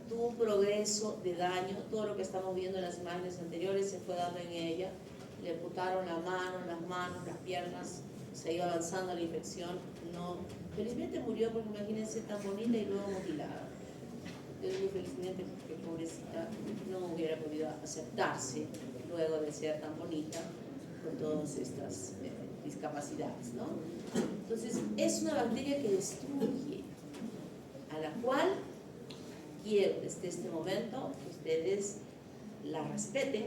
Tuvo un progreso de daño, todo lo que estamos viendo en las imágenes anteriores se fue dando en ella. Le amputaron la mano, las manos, las piernas, se iba avanzando la infección. No, felizmente murió porque imagínense tan bonita y luego mutilada. Yo digo felizmente porque pobrecita no hubiera podido aceptarse luego de ser tan bonita con todas estas discapacidades, ¿no? Entonces es una bacteria que destruye, a la cual quiero desde este momento que ustedes la respeten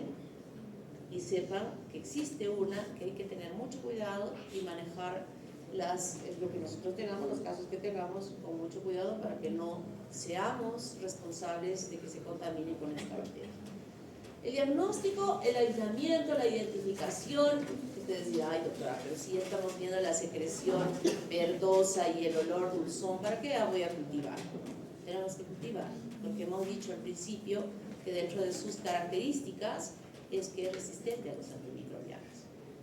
y sepan que existe una, que hay que tener mucho cuidado y manejar lo que nosotros tengamos, los casos que tengamos, con mucho cuidado para que no seamos responsables de que se contamine con esta bacteria. El diagnóstico, el aislamiento, la identificación, ustedes dirán, ay doctora, pero si estamos viendo la secreción verdosa y el olor dulzón, ¿para qué la voy a cultivar? Tenemos que cultivar, porque hemos dicho al principio que dentro de sus características es que es resistente a los antimicrobianos.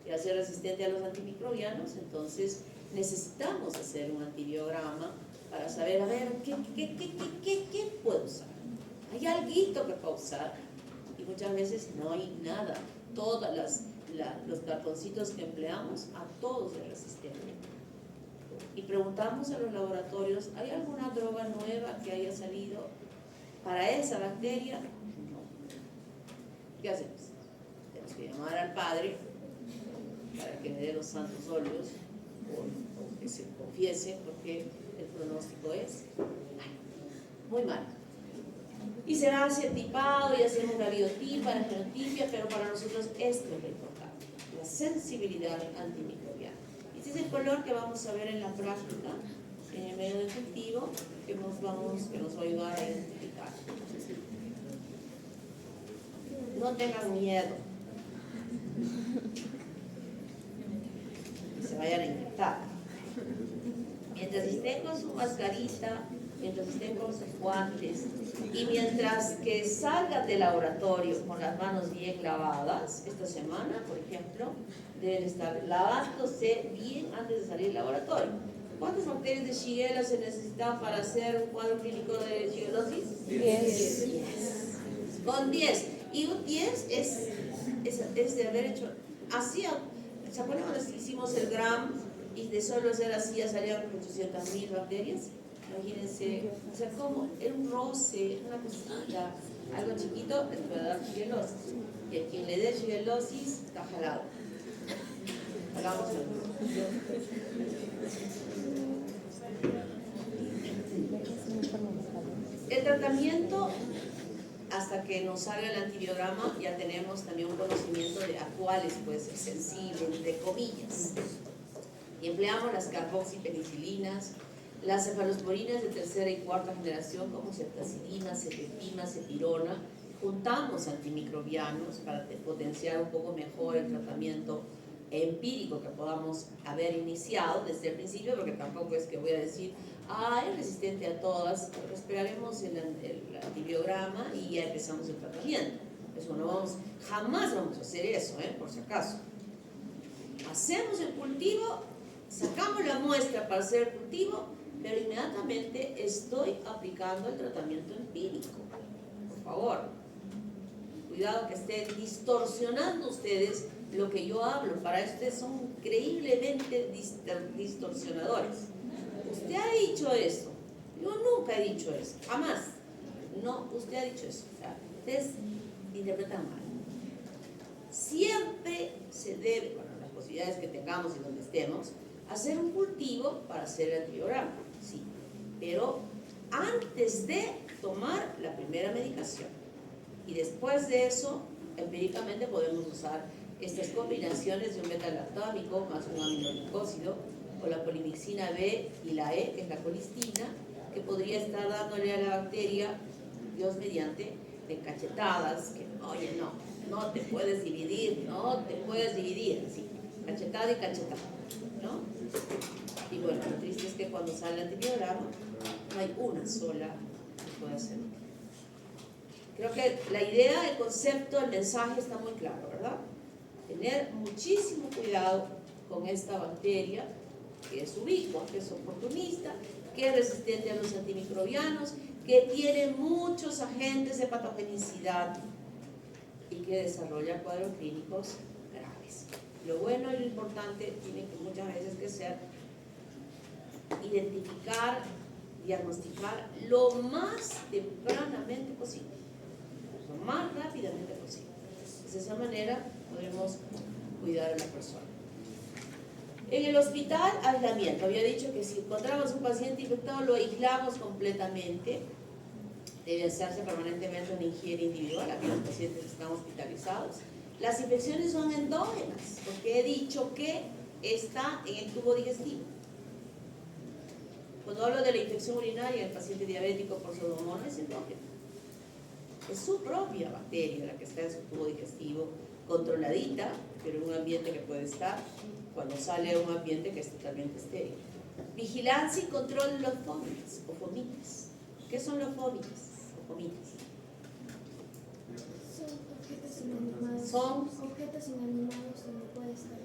Y al ser resistente a los antimicrobianos, entonces necesitamos hacer un antibiograma para saber, a ver, ¿qué puedo usar? ¿Hay alguito que puedo usar? Y muchas veces no hay nada. Todos los cartoncitos que empleamos, a todos es resistente. Y preguntamos a los laboratorios, ¿hay alguna droga nueva que haya salido para esa bacteria? No. ¿Qué hacemos? Tenemos que llamar al padre para que me dé los santos óleos o que se confiese, porque el pronóstico es muy malo. Y se hace tipado y hacemos la biotipa, la genotipia, pero para nosotros esto es lo importante, la sensibilidad antimicrobiana. Este es el color que vamos a ver en la práctica, en el medio de cultivo, que nos va a ayudar a identificar. No tengan miedo. Se vayan a inyectar. Mientras estén con su mascarita, mientras estén con sus guantes y mientras que salgan del laboratorio con las manos bien lavadas, esta semana, por ejemplo, deben estar lavándose bien antes de salir del laboratorio. ¿Cuántas bacterias de Shigella se necesitan para hacer un cuadro clínico de shigellosis? 10. Con 10. Y un 10 es de haber hecho así. ¿Se acuerdan cuando hicimos el GRAM y de solo hacer así ya salían 800.000 bacterias? Imagínense, o sea, como un roce, una cosita, algo chiquito, les puede dar shigellosis. Y a quien le dé shigellosis, está jalado. Hagámoslo. El tratamiento, hasta que nos salga el antibiograma, ya tenemos también un conocimiento de a cuáles puede ser sensible, entre comillas. Y empleamos las carboxipenicilinas, las cefalosporinas de tercera y cuarta generación como ceftazidima, cefepima, cefirona. Juntamos antimicrobianos para potenciar un poco mejor el tratamiento empírico que podamos haber iniciado desde el principio, porque tampoco es que voy a decir, es resistente a todas, esperaremos el antibiograma y ya empezamos el tratamiento. Eso jamás vamos a hacer eso, por si acaso. Hacemos el cultivo, sacamos la muestra para hacer el cultivo, pero inmediatamente estoy aplicando el tratamiento empírico. Por favor, cuidado que estén distorsionando ustedes lo que yo hablo. Para ustedes son increíblemente distorsionadores. Usted ha dicho eso. Yo nunca he dicho eso, jamás. No, usted ha dicho eso. O sea, ustedes interpretan mal. Siempre se debe, bueno, las posibilidades que tengamos y donde estemos, hacer un cultivo para hacer el antibiograma, sí. Pero antes de tomar la primera medicación. Y después de eso, empíricamente podemos usar estas combinaciones de un beta-lactámico más un aminoglicósido o la polimixina B y la E, que es la colistina, que podría estar dándole a la bacteria, Dios mediante, de cachetadas, que oye, no te puedes dividir, así, cachetada y cachetada, ¿no? Y bueno, lo triste es que cuando sale el antibiograma, no hay una sola que pueda ser. Creo que la idea, el concepto, el mensaje está muy claro, ¿verdad? Tener muchísimo cuidado con esta bacteria, que es ubicua, que es oportunista, que es resistente a los antimicrobianos, que tiene muchos agentes de patogenicidad y que desarrolla cuadros clínicos graves. Lo bueno y lo importante tiene que muchas veces que ser identificar, diagnosticar lo más tempranamente posible, lo más rápidamente posible. De esa manera podemos cuidar a la persona. En el hospital, aislamiento. Había dicho que si encontramos un paciente infectado lo aislamos completamente. Debe hacerse permanentemente una higiene individual a los pacientes que están hospitalizados. Las infecciones son endógenas, porque he dicho que está en el tubo digestivo. Cuando hablo de la infección urinaria del paciente diabético por pseudomonas, es endógena. Es su propia bacteria la que está en su tubo digestivo, controladita, pero en un ambiente que puede estar cuando sale a un ambiente que es totalmente estéril. Vigilancia y control de los fomites o fomites. ¿Qué son los fomites o fomites? Son objetos inanimados. Son objetos inanimados donde puede estar.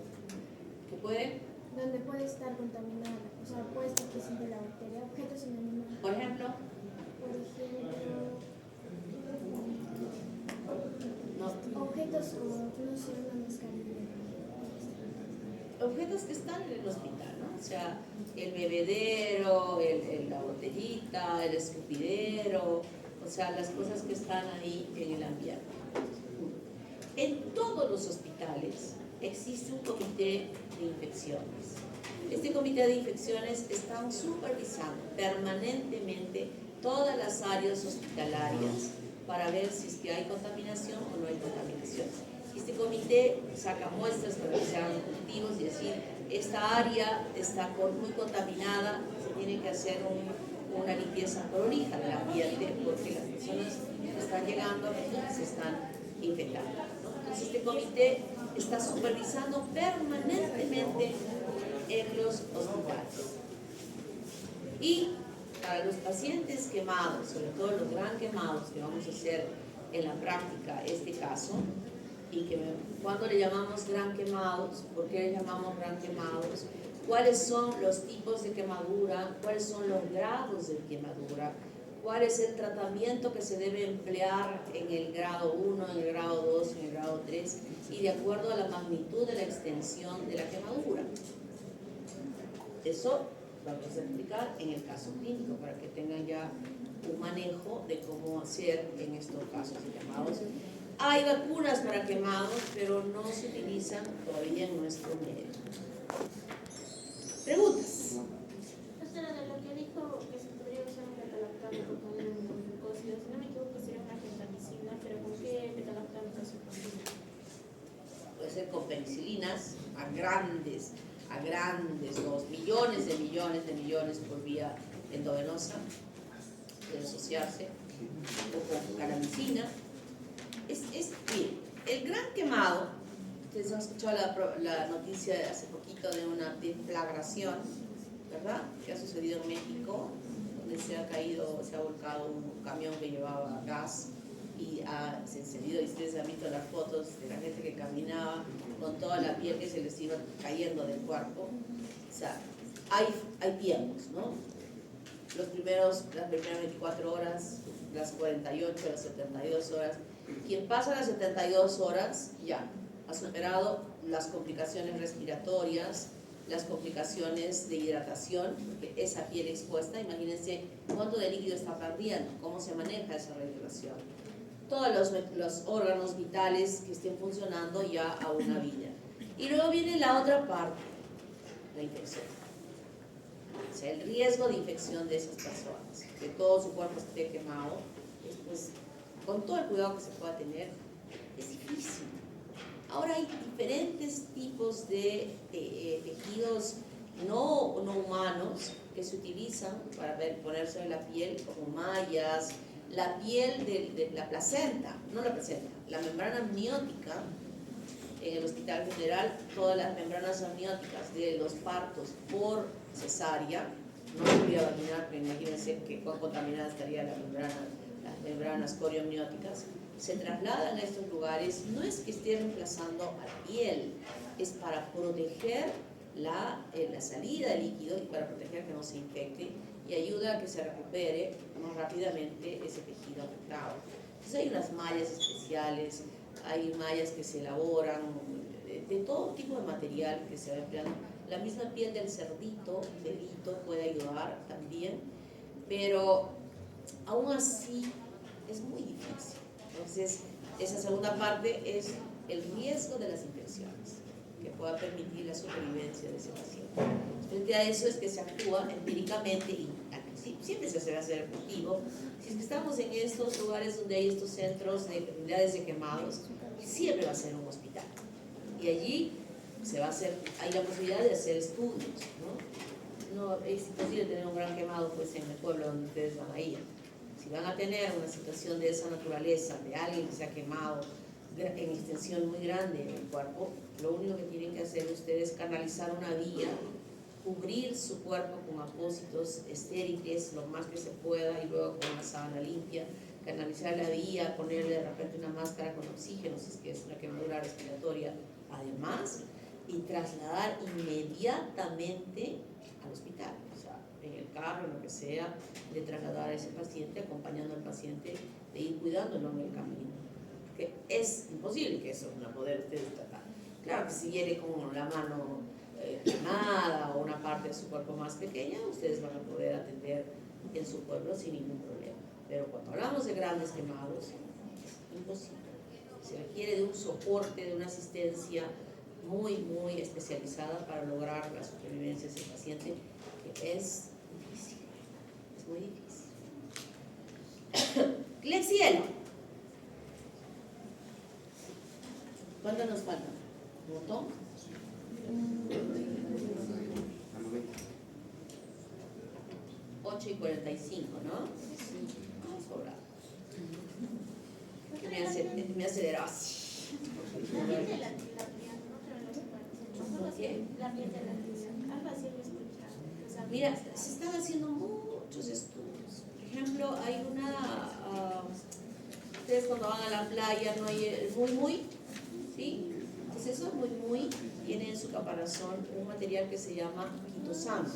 ¿Qué pueden? Donde puede estar contaminada. O sea, puede estar presente la bacteria. Objetos inanimados. Por ejemplo, no. Objetos como, no sé, una mascarilla. Objetos que están en el hospital, ¿no? O sea, el bebedero, la botellita, el escupidero, o sea, las cosas que están ahí en el ambiente. En todos los hospitales existe un comité de infecciones. Este comité de infecciones está supervisando permanentemente todas las áreas hospitalarias para ver si es que hay contaminación o no hay contaminación. Este comité saca muestras para que sean objetivos y decir, esta área está muy contaminada, se tiene que hacer una limpieza prolija del ambiente porque las personas que están llegando aquí se están infectando, ¿no? Entonces este comité está supervisando permanentemente en los hospitales. Y para los pacientes quemados, sobre todo los gran quemados que vamos a hacer en la práctica este caso, y que cuando le llamamos gran quemados, ¿por qué le llamamos gran quemados? ¿Cuáles son los tipos de quemadura? ¿Cuáles son los grados de quemadura? ¿Cuál es el tratamiento que se debe emplear en el grado 1, en el grado 2, en el grado 3? Y de acuerdo a la magnitud de la extensión de la quemadura. Eso vamos a explicar en el caso clínico para que tengan ya un manejo de cómo hacer en estos casos de quemados. Hay vacunas para quemados, pero no se utilizan todavía en nuestro medio. ¿Preguntas? Doctora, de lo que dijo que se podría usar un beta-lactámico con un glucósido, si no me equivoco sería una gentamicina, pero ¿con qué beta-lactámico se combina? Puede ser con penicilinas a grandes, los millones de millones por vía endovenosa, puede asociarse, o con calamicina. Bien, el gran quemado, ustedes han escuchado la noticia de hace poquito de una deflagración, ¿verdad? Que ha sucedido en México, donde se ha volcado un camión que llevaba gas y se encendido, y ustedes han visto las fotos de la gente que caminaba con toda la piel que se les iba cayendo del cuerpo. O sea, hay tiempos, ¿no? Las primeras 24 horas, las 48, las 72 horas. Quien pasa las 72 horas ya ha superado las complicaciones respiratorias, las complicaciones de hidratación, porque esa piel expuesta, imagínense cuánto de líquido está perdiendo, cómo se maneja esa regulación. Todos los órganos vitales que estén funcionando ya a una vida. Y luego viene la otra parte, la infección. O sea, el riesgo de infección de esas personas, que todo su cuerpo esté quemado, pues, con todo el cuidado que se pueda tener, es difícil. Ahora hay diferentes tipos de tejidos no humanos que se utilizan para ponerse en la piel, como mallas, la piel de la placenta, no la placenta, la membrana amniótica. En el Hospital General, todas las membranas amnióticas de los partos por cesárea, no podría vaginal, pero imagínense que cuán contaminada estaría las membranas corioamnióticas, se trasladan a estos lugares. No es que esté reemplazando a la piel, es para proteger la salida del líquido y para proteger que no se infecte y ayuda a que se recupere más rápidamente ese tejido afectado. Entonces hay unas mallas especiales, hay mallas que se elaboran de todo tipo de material que se va empleando. La misma piel del cerdito, puede ayudar también, pero aún así es muy difícil. Entonces, esa segunda parte es el riesgo de las infecciones, que pueda permitir la supervivencia de ese paciente. Frente a eso es que se actúa empíricamente y al principio siempre se va a hacer efectivo. Si es que estamos en estos lugares donde hay estos centros de unidades de quemados, siempre va a ser un hospital. Y allí hay la posibilidad de hacer estudios, ¿no? No es imposible tener un gran quemado pues en el pueblo donde ustedes van a ir. Si van a tener una situación de esa naturaleza, de alguien que se ha quemado en extensión muy grande en el cuerpo, lo único que tienen que hacer ustedes es canalizar una vía, cubrir su cuerpo con apósitos estériles lo más que se pueda y luego con una sábana limpia, canalizar la vía, ponerle de repente una máscara con oxígeno si es que es una quemadura respiratoria además, y trasladar inmediatamente al hospital, o sea, en el carro, en lo que sea, de trasladar a ese paciente, acompañando al paciente, de ir cuidándolo en el camino, porque es imposible que eso no poder ustedes tratar. Claro que si viene con la mano quemada o una parte de su cuerpo más pequeña, ustedes van a poder atender en su pueblo sin ningún problema, pero cuando hablamos de grandes quemados, es imposible. Se requiere de un soporte, de una asistencia muy, muy especializada para lograr la supervivencia de ese paciente, que es difícil, es muy difícil. Clexiel. ¿Cuánto nos falta? ¿Un montón? 8:45, ¿no? Vamos a orar. Me aceleró así. La piel de la piel, no creo que la piel de la piel, algo así lo he escuchado. Mira, se están haciendo muchos estudios. Por ejemplo, hay ustedes cuando van a la playa no hay el muy, ¿sí? Entonces eso muy tiene en su caparazón un material que se llama quitosán.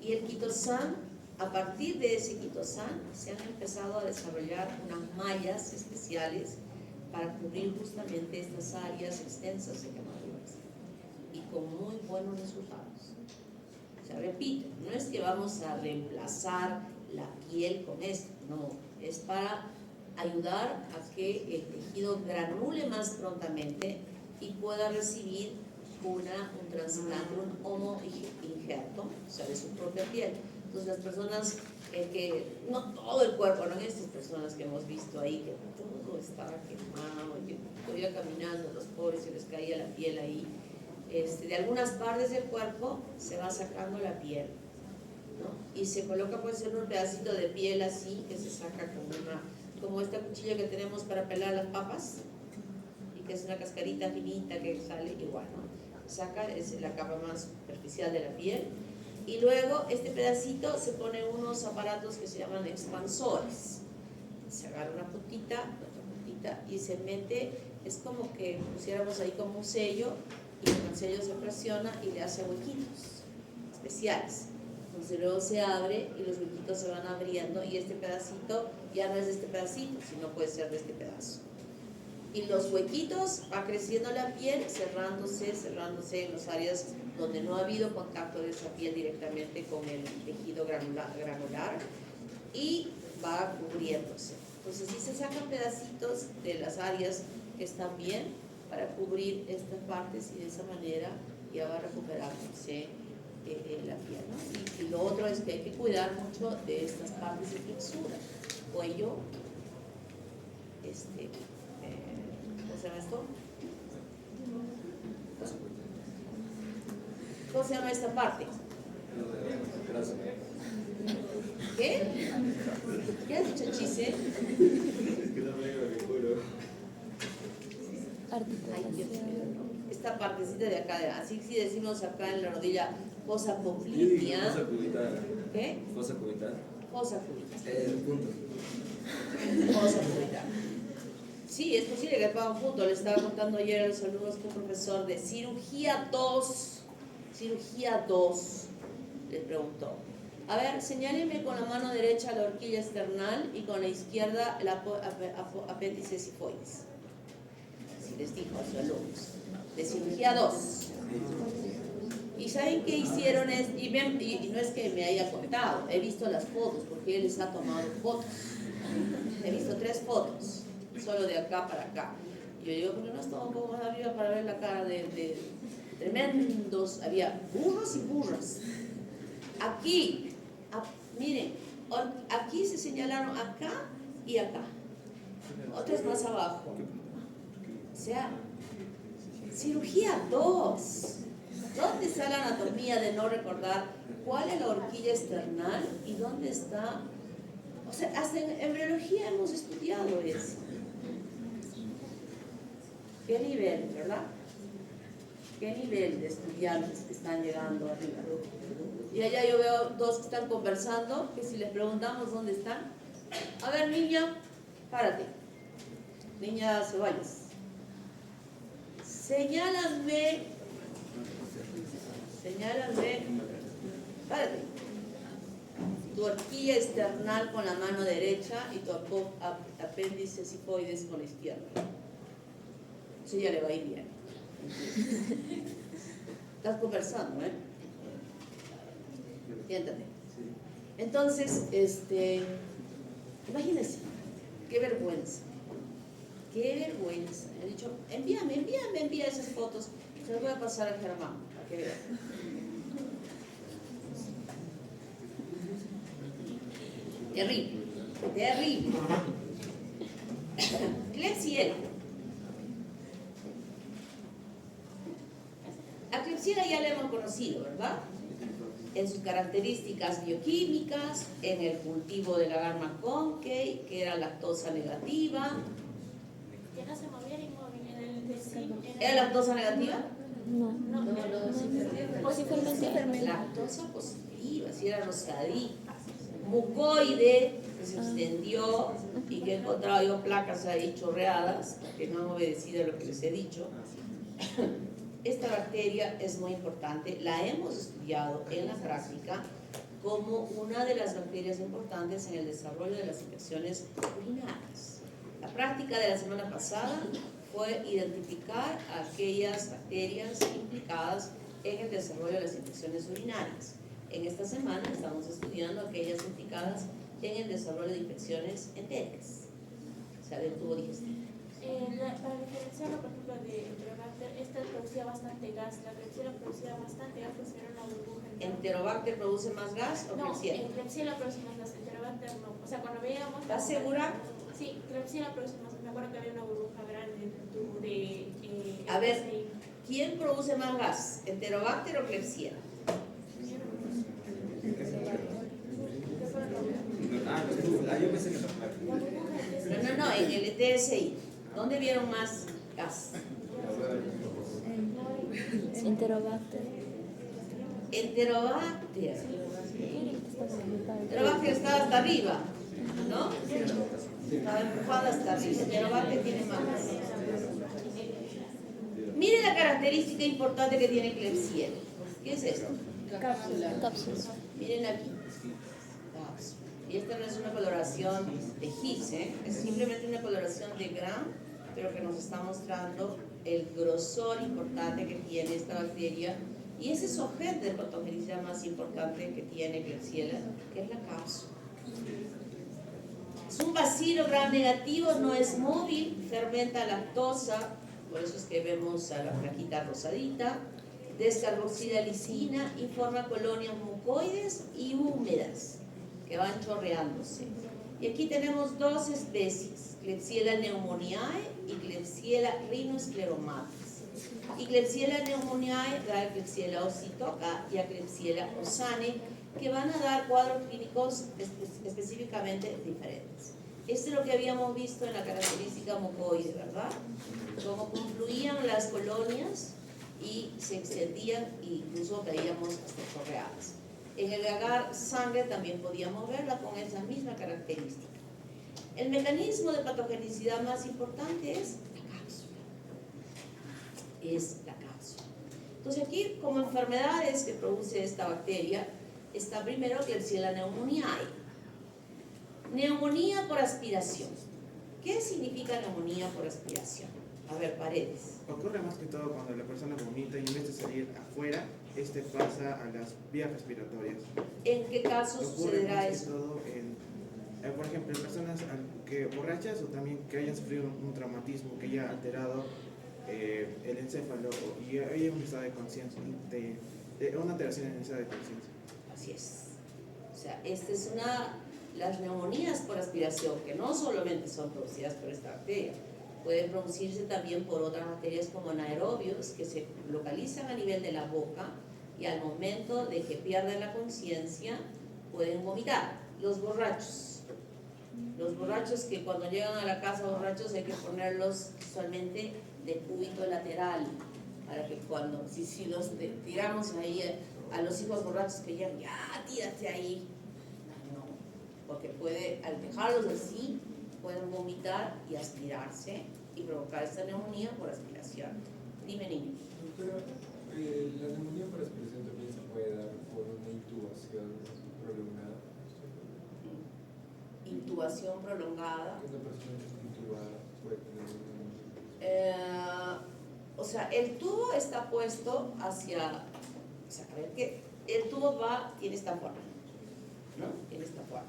Y el quitosán, a partir de ese quitosán, se han empezado a desarrollar unas mallas especiales para cubrir justamente estas áreas extensas de quemaduras y con muy buenos resultados. O sea, repito, no es que vamos a reemplazar la piel con esto, no, es para ayudar a que el tejido granule más prontamente y pueda recibir un trasplante, un homoinjerto, o sea, de su propia piel. Entonces las personas no todo el cuerpo, no estas personas que hemos visto ahí, que todo estaba quemado, que todavía caminando, los pobres se les caía la piel ahí, de algunas partes del cuerpo se va sacando la piel, ¿no? Y se coloca pues en un pedacito de piel así, que se saca como esta cuchilla que tenemos para pelar las papas, y que es una cascarita finita que sale igual, ¿no? Saca, es la capa más superficial de la piel, y luego este pedacito se pone unos aparatos que se llaman expansores. Se agarra una puntita, otra puntita y se mete, es como que pusiéramos ahí como un sello, y con el sello se presiona y le hace huequitos especiales. Entonces luego se abre y los huequitos se van abriendo y este pedacito ya no es de este pedacito, sino puede ser de este pedazo. Y los huequitos va creciendo la piel, cerrándose en las áreas donde no ha habido contacto de esa piel directamente con el tejido granular y va cubriéndose. Entonces sí se sacan pedacitos de las áreas que están bien para cubrir estas partes y de esa manera ya va recuperándose la piel, ¿no? Y lo otro es que hay que cuidar mucho de estas partes de flexura, cuello, ¿cómo se llama esto? ¿Cómo se llama esta parte? ¿Qué? ¿Qué has dicho, Chise? Ay, Dios mío, no. Esta partecita de acá, así si decimos acá en la rodilla, fosa poplitea. Fosa cubital. ¿Qué? Fosa cubital. Fosa cubital. El punto. Fosa cubital. Sí, es posible que ponga un punto. Le estaba contando ayer a los alumnos que un profesor de cirugía 2, les preguntó: a ver, señáleme con la mano derecha la horquilla external y con la izquierda el apéndice sifoides. Así les dijo a sus alumnos, de cirugía 2. ¿Y saben qué hicieron? Y no es que me haya contado, he visto las fotos, porque él les ha tomado fotos. He visto 3 fotos, solo de acá para acá. Y yo digo, ¿por qué no estaba un poco más arriba para ver la cara de tremendos? Había burros y burras. Aquí, miren, aquí se señalaron acá y acá. Otras más abajo. O sea, cirugía 2. ¿Dónde está la anatomía de no recordar cuál es la horquilla external y dónde está? O sea, hasta en embriología hemos estudiado eso. ¿Qué nivel, verdad? ¿Qué nivel de estudiantes que están llegando arriba? Y allá yo veo 2 que están conversando, que si les preguntamos dónde están. A ver, niña, párate. Niña Ceballos. Señálame, párate, tu horquilla external con la mano derecha y tu apéndice sifoides con la izquierda. Eso ya le va a ir bien. Estás conversando, ¿eh? Siéntate. Entonces, imagínense, qué vergüenza. Qué vergüenza. He dicho, envía esas fotos. Se las voy a pasar a Germán, para que vean. Terrible, terrible. Klebsiella. A Klebsiella ya la hemos conocido, ¿verdad? En sus características bioquímicas, en el cultivo de la Garma Concave, que era lactosa negativa. Que no se moviera inmóvil. ¿Era lactosa negativa? No. Lactosa positiva, si era rosadita. Mucoide, que se extendió y que he encontrado yo placas ahí chorreadas, que no han obedecido a lo que les he dicho. Esta bacteria es muy importante, la hemos estudiado en la práctica como una de las bacterias importantes en el desarrollo de las infecciones urinarias. La práctica de la semana pasada fue identificar aquellas bacterias implicadas en el desarrollo de las infecciones urinarias. En esta semana estamos estudiando aquellas implicadas en el desarrollo de infecciones entéricas, o sea, del tubo digestivo. Para diferenciarlo, por ejemplo, de Enterobacter, esta producía bastante gas. La Klebsiella producía bastante gas, pues era una burbuja. ¿Enterobacter produce más gas o No, Klebsiella? Klebsiella produce más gas, Enterobacter no. O sea, cuando veíamos... ¿Estás segura? Sí, Klebsiella produce más gas. Me acuerdo que había una burbuja grande en el tubo de... A ver, ¿quién produce más gas? ¿Enterobacter o Klebsiella? Yo pensé que la No, en el ETSI. ¿Dónde vieron más gas? Enterobacter. Enterobacter. Enterobacter estaba hasta arriba, ¿no? Estaba empujada hasta arriba. Enterobacter tiene más gas. Miren la característica importante que tiene Klebsiella. ¿Qué es esto? Cápsula. Miren aquí. Y esta no es una coloración de Higgs, es simplemente una coloración de Gram, pero que nos está mostrando el grosor importante que tiene esta bacteria y ese es su agente de patogenicidad más importante que tiene Klebsiella, que es la cápsula. Es un bacilo Gram negativo, no es móvil, fermenta lactosa, por eso es que vemos a la flaquita rosadita, descarboxilalicina y forma colonias mucoides y húmedas que van chorreándose. Y aquí tenemos dos especies, Klebsiella pneumoniae y Klebsiella rhinoscleromatis. Y Klebsiella pneumoniae da a Klebsiella ossitoca y a Klebsiella ossane, que van a dar cuadros clínicos específicamente diferentes. Esto es lo que habíamos visto en la característica mucoide, ¿verdad? Cómo confluían las colonias y se extendían e incluso veíamos hasta chorreadas. En el agar sangre también podíamos verla con esa misma característica. El mecanismo de patogenicidad más importante es la cápsula. Es la cápsula. Entonces aquí, como enfermedades que produce esta bacteria, está primero Klebsiella pneumoniae. Neumonía por aspiración. ¿Qué significa neumonía por aspiración? A ver, Paredes. Ocurre más que todo cuando la persona vomita y en vez de salir afuera, pasa a las vías respiratorias. ¿En qué caso Ocurre sucederá más que eso? todo por ejemplo, en personas que borrachas o también que hayan sufrido un traumatismo que haya alterado el encéfalo y hay un estado de conciencia, una alteración en el estado de conciencia. Así es. O sea, esta es las neumonías por aspiración, que no solamente son producidas por esta bacteria, pueden producirse también por otras bacterias como anaerobios que se localizan a nivel de la boca y al momento de que pierden la conciencia pueden vomitar. Los borrachos que cuando llegan a la casa borrachos hay que ponerlos usualmente de cúbito lateral para que cuando, si los tiramos ahí a los hijos borrachos que llegan, ya tírate ahí, no, porque al dejarlos así pueden vomitar y aspirarse y provocar esta neumonía por aspiración. Dime, niño. Doctora, la neumonía por aspiración también se puede dar por una intubación prolongada. Intubación prolongada. Una persona que está intubada puede tener una neumonía. O sea, el tubo está puesto hacia, o sea, a ver que el tubo tiene esta forma, ¿no? Tiene esta forma.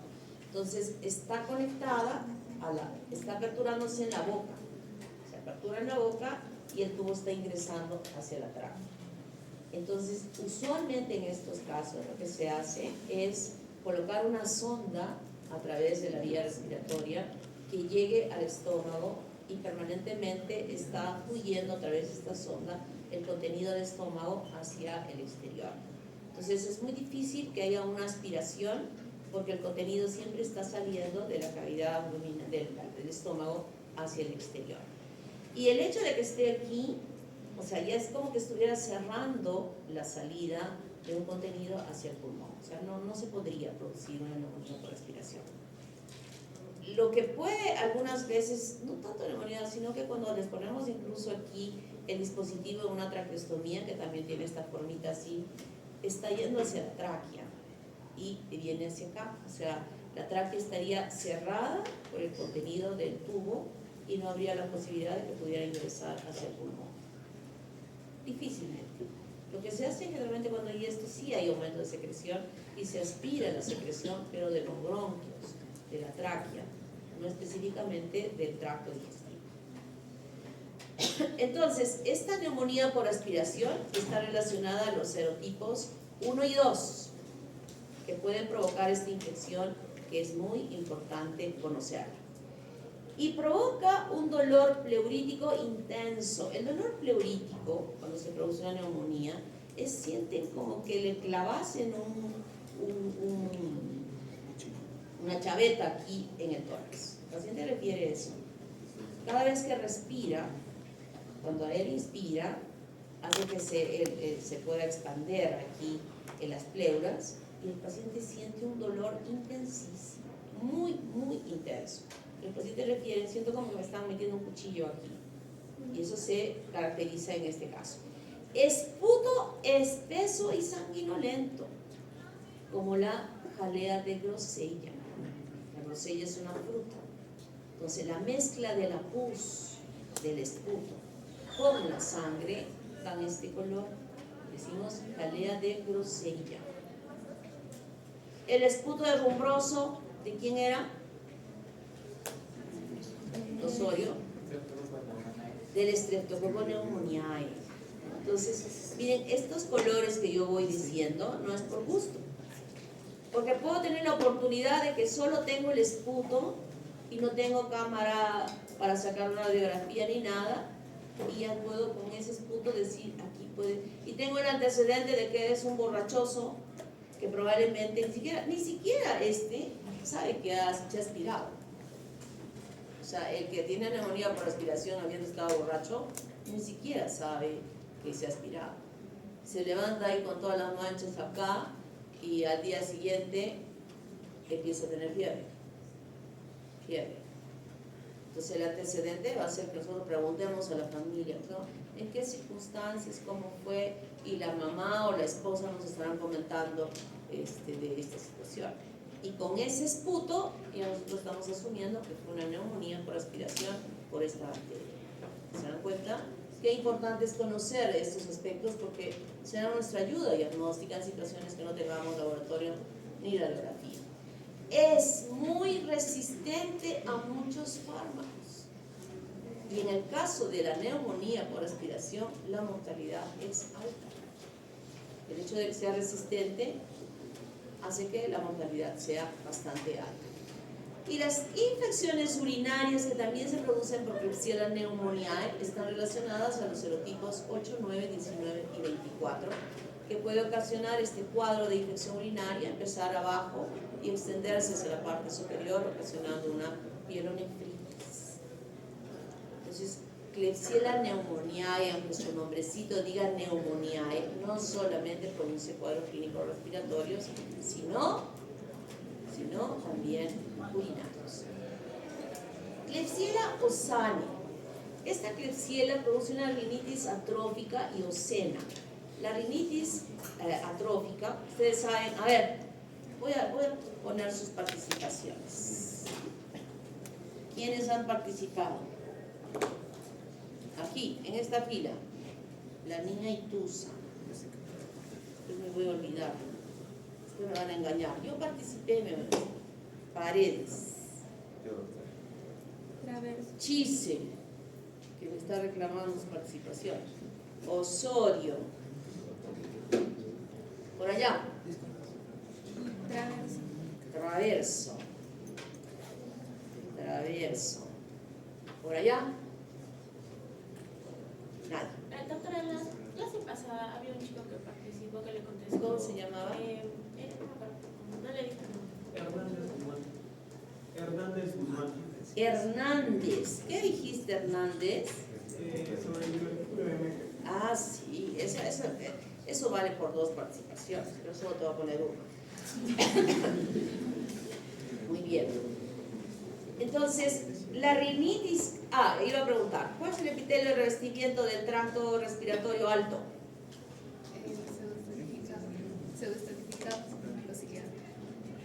Entonces está conectada está aperturándose en la boca. Se apertura en la boca y el tubo está ingresando hacia la tráquea. Entonces, usualmente en estos casos lo que se hace es colocar una sonda a través de la vía respiratoria que llegue al estómago y permanentemente está fluyendo a través de esta sonda el contenido del estómago hacia el exterior. Entonces es muy difícil que haya una aspiración porque el contenido siempre está saliendo de la cavidad abdominal del estómago hacia el exterior. Y el hecho de que esté aquí, o sea, ya es como que estuviera cerrando la salida de un contenido hacia el pulmón. O sea, no se podría producir una neumonía por aspiración. Lo que puede algunas veces, no tanto neumonía, sino que cuando les ponemos incluso aquí el dispositivo de una traqueostomía, que también tiene esta formita así, está yendo hacia la tráquea y viene hacia acá. O sea, la tráquea estaría cerrada por el contenido del tubo y no habría la posibilidad de que pudiera ingresar hacia el pulmón. Difícilmente. Lo que se hace generalmente cuando hay esto, sí hay aumento de secreción y se aspira la secreción, pero de los bronquios, de la tráquea, no específicamente del tracto digestivo. Entonces, esta neumonía por aspiración está relacionada a los serotipos 1 y 2, que pueden provocar esta infección, que es muy importante conocerla. Y provoca un dolor pleurítico intenso. El dolor pleurítico, cuando se produce una neumonía, sienten como que le clavasen una chaveta aquí en el tórax. El paciente refiere eso. Cada vez que respira, cuando él inspira, hace que se pueda expander aquí en las pleuras y el paciente siente un dolor intensísimo, muy, muy intenso. El paciente refiere, siento como que me están metiendo un cuchillo aquí. Y eso se caracteriza en este caso. Esputo espeso y sanguinolento, como la jalea de grosella. La grosella es una fruta. Entonces la mezcla de la pus, del esputo, con la sangre dan este color. Decimos jalea de grosella. El esputo de rumbroso, ¿de quién era? Osorio. Del Streptococcus pneumoniae. Entonces, miren, estos colores que yo voy diciendo no es por gusto. Porque puedo tener la oportunidad de que solo tengo el esputo y no tengo cámara para sacar una radiografía ni nada, y ya puedo con ese esputo decir, aquí puede... Y tengo el antecedente de que eres un borrachoso que probablemente ni siquiera sabe que se ha aspirado. O sea, el que tiene neumonía por aspiración habiendo estado borracho, ni siquiera sabe que se ha aspirado. Se levanta ahí con todas las manchas acá y al día siguiente empieza a tener fiebre. Entonces el antecedente va a ser que nosotros preguntemos a la familia, ¿no? ¿En qué circunstancias, cómo fue? Y la mamá o la esposa nos estarán comentando de esta situación. Y con ese esputo ya nosotros estamos asumiendo que fue una neumonía por aspiración por esta bacteria. ¿Se dan cuenta? Qué importante es conocer estos aspectos porque será nuestra ayuda diagnóstica en situaciones que no tengamos laboratorio ni radiografía. Es muy resistente a muchos fármacos. Y en el caso de la neumonía por aspiración, la mortalidad es alta. El hecho de que sea resistente hace que la mortalidad sea bastante alta. Y las infecciones urinarias que también se producen por Klebsiella pneumoniae están relacionadas a los serotipos 8, 9, 19 y 24, que puede ocasionar este cuadro de infección urinaria, empezar abajo y extenderse hacia la parte superior, ocasionando una pielonefritis. Entonces, Klebsiella pneumoniae, aunque su nombrecito diga pneumoniae, no solamente produce cuadros clínicos respiratorios, sino también urinarios. Klebsiella ossani. Esta Klebsiella produce una rinitis atrófica y ocena. La rinitis atrófica, ustedes saben, a ver, voy a poner sus participaciones. ¿Quiénes han participado? Aquí, en esta fila, la niña Ituza. Después me voy a olvidar. Después me van a engañar. Yo participé, Paredes. Chise, que me está reclamando su participación. Osorio. Por allá. Traverso. Por allá. Nada. Doctora, en la clase pasada había un chico que participó que le contestó. ¿Cómo se llamaba? No le dije Hernández Guzmán. Hernández. ¿Qué dijiste, Hernández? Sobre el PBM. Ah, sí, eso vale por 2 participaciones, pero solo te voy a poner 1. Muy bien. Entonces, la rinitis... iba a preguntar, ¿cuál es el epitelio de revestimiento del tracto respiratorio alto?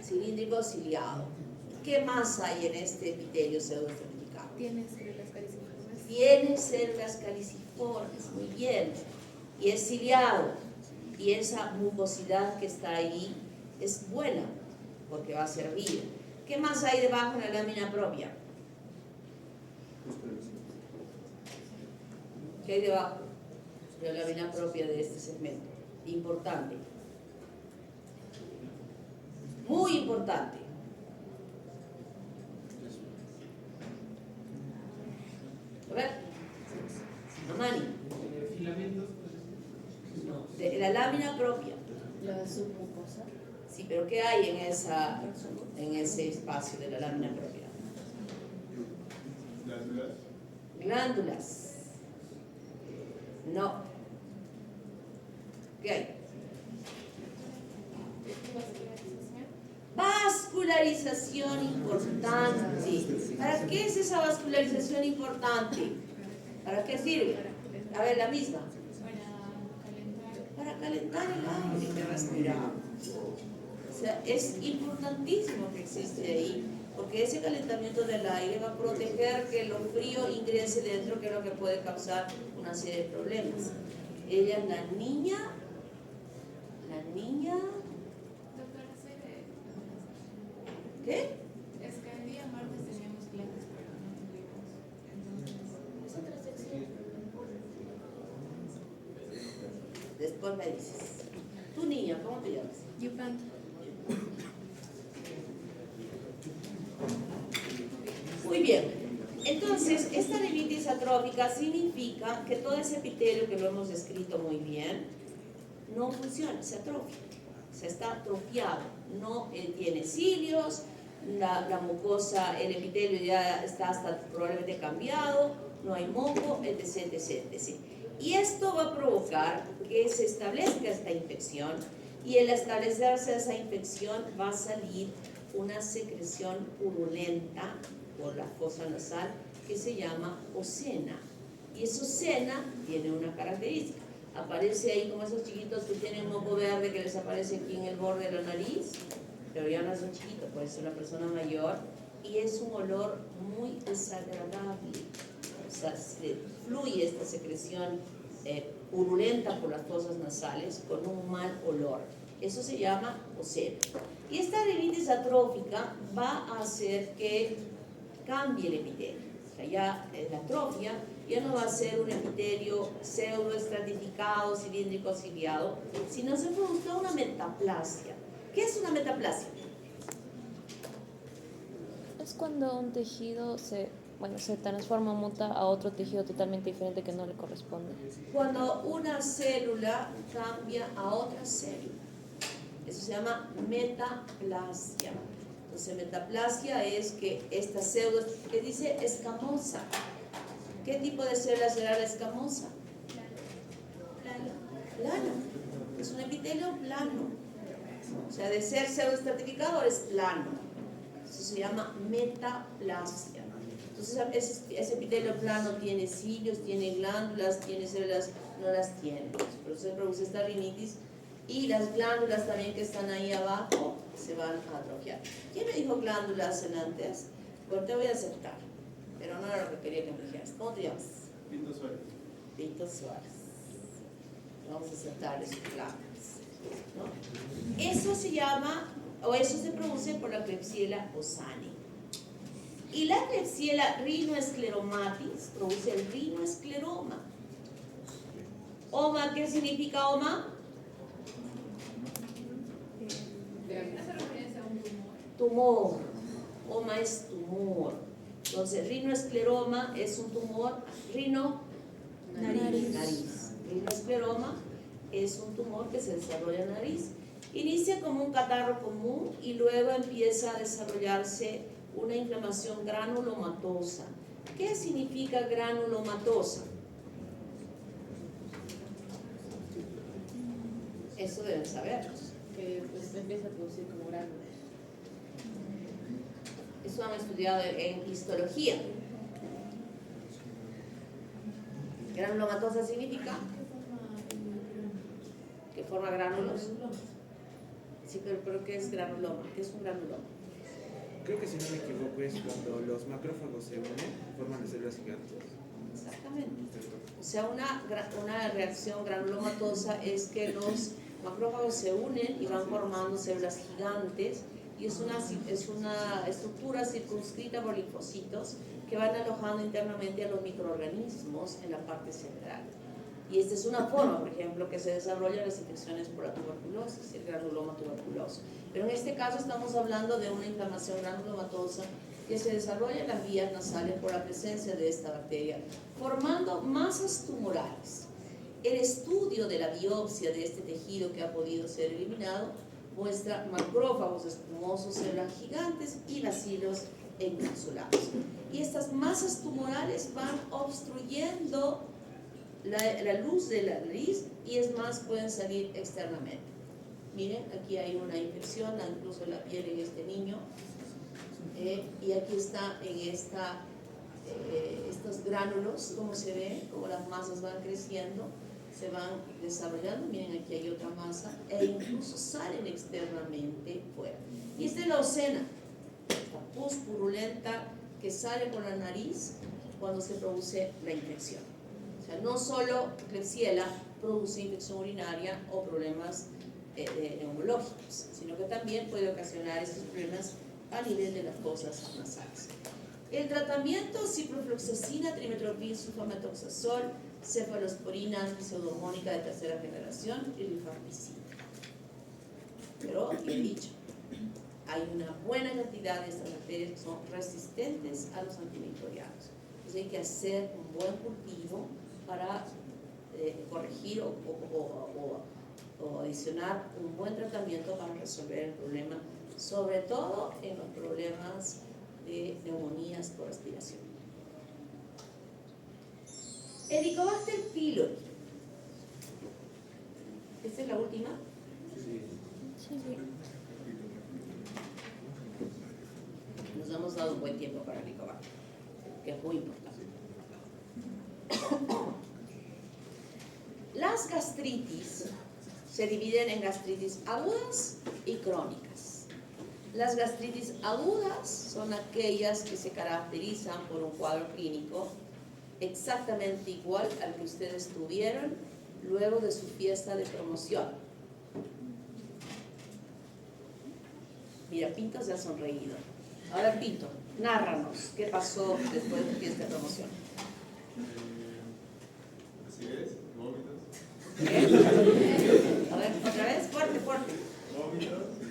Cilíndrico ciliado. ¿Qué más hay en este epitelio pseudoestratificado? Tiene células caliciformes. Tiene células caliciformes, muy bien. Y es ciliado. Y esa mucosidad que está ahí es buena, porque va a servir. ¿Qué más hay debajo de la lámina propia? ¿Qué hay debajo de la lámina propia de este segmento? Importante. Muy importante. A ver. Amani. Filamentos. No, de la lámina propia. La submucosa. Sí, pero ¿qué hay en ese espacio de la lámina propia? Glándulas. No. ¿Qué hay? Vascularización importante. ¿Para qué es esa vascularización importante? ¿Para qué sirve? A ver, la misma. Para calentar el aire que respiramos. O sea, es importantísimo que existe ahí, porque ese calentamiento del aire va a proteger que lo frío ingrese dentro, que es lo que puede causar una serie de problemas. Ella es la niña. ¿Qué? Es que el día martes teníamos clases, pero no tuvimos. Entonces, Es otra sección. después me dices. Tu niña, ¿cómo te llamas? Yupanqui. Muy bien. Entonces, esta rinitis atrófica significa que todo ese epitelio que lo hemos descrito muy bien no funciona, se atrofia, se está atrofiado, no tiene cilios, la mucosa, el epitelio ya está hasta probablemente cambiado, no hay moco, etc, etc, etc. Y esto va a provocar que se establezca esta infección, y al establecerse esa infección va a salir una secreción purulenta por la fosa nasal que se llama ocena. Y esa ocena tiene una característica. Aparece ahí como esos chiquitos que tienen moco verde que les aparece aquí en el borde de la nariz, pero ya no es un chiquito, puede ser una persona mayor, y es un olor muy desagradable. O sea, se fluye esta secreción purulenta por las fosas nasales con un mal olor. Eso se llama ocena. Y esta rinitis atrófica va a hacer que cambie el epitelio. O sea, ya la atrofia ya no va a ser un epitelio pseudoestratificado, cilíndrico, ciliado, sino se produce una metaplasia. ¿Qué es una metaplasia? Es cuando un tejido se transforma, muta a otro tejido totalmente diferente que no le corresponde. Cuando una célula cambia a otra célula. Eso se llama metaplasia. Entonces, metaplasia es que esta pseudo, que dice escamosa. ¿Qué tipo de célula será la escamosa? Plano. Es un epitelio plano. O sea, de ser pseudoestratificado es plano. Eso se llama metaplasia. Entonces, ese epitelio plano tiene cilios, tiene glándulas, tiene células, no las tiene. Por eso se produce esta rinitis. Y las glándulas también que están ahí abajo se van a atrofiar. ¿Quién me dijo glándulas en antes? Pues te voy a aceptar, pero no era lo que quería que me dijeras. ¿Cómo te llamas? Pinto Suárez. Pinto Suárez. Vamos a aceptar esos glándulas, ¿no? Eso se llama, o eso se produce por la Klebsiella ossani. Y la Klebsiella rhinoescleromatis produce el rinoescleroma. Oma, ¿qué significa oma? Tumor. Oma es tumor. Entonces, rinoescleroma es un tumor. Nariz. Rinoescleroma es un tumor que se desarrolla en la nariz. Inicia como un catarro común y luego empieza a desarrollarse una inflamación granulomatosa. ¿Qué significa granulomatosa? Eso deben saberlo. Que pues empieza a producir como gránulos. Eso han estudiado en histología. Granulomatosa significa que forma gránulos. Sí, pero ¿qué es granuloma? ¿Qué es un granuloma? Creo que si no me equivoco es cuando los macrófagos se unen, forman las células gigantes. Exactamente. O sea, una reacción granulomatosa es que los macrófagos se unen y van formando células gigantes, y es una estructura circunscrita por linfocitos que van alojando internamente a los microorganismos en la parte central. Y esta es una forma, por ejemplo, que se desarrollan las infecciones por la tuberculosis, el granuloma tuberculoso. Pero en este caso estamos hablando de una inflamación granulomatosa que se desarrolla en las vías nasales por la presencia de esta bacteria, formando masas tumorales. El estudio de la biopsia de este tejido que ha podido ser eliminado muestra macrófagos espumosos, células gigantes y bacilos encapsulados. Y estas masas tumorales van obstruyendo la luz de la nariz, y es más, pueden salir externamente. Miren, aquí hay una infección, incluso en la piel en este niño, y aquí está en estos gránulos, como se ve, como las masas van creciendo, se van desarrollando. Miren, aquí hay otra masa, e incluso salen externamente fuera. Y esta es la ocena, esta pus purulenta que sale por la nariz cuando se produce la infección. O sea, no solo Klebsiella produce infección urinaria o problemas neumológicos, sino que también puede ocasionar estos problemas a nivel de las fosas nasales. El tratamiento: ciprofloxacina, trimethoprim, sulfametoxazol, cefalosporina pseudohormónica de tercera generación y rifampicina. Pero, he dicho, hay una buena cantidad de estas bacterias que son resistentes a los antimicrobianos. Entonces hay que hacer un buen cultivo para corregir o adicionar un buen tratamiento para resolver el problema, sobre todo en los problemas de neumonías por aspiración. Helicobacter pylori. ¿Esta es la última? Nos hemos dado un buen tiempo para el Helicobacter, que es muy importante. Las gastritis se dividen en gastritis agudas y crónicas. Las gastritis agudas son aquellas que se caracterizan por un cuadro clínico exactamente igual al que ustedes tuvieron luego de su fiesta de promoción. Mira, Pinto se ha sonreído. Ahora, Pinto, nárranos, ¿qué pasó después de tu fiesta de promoción? Acidez, vómitos. ¿Qué? A ver, otra vez, fuerte, fuerte.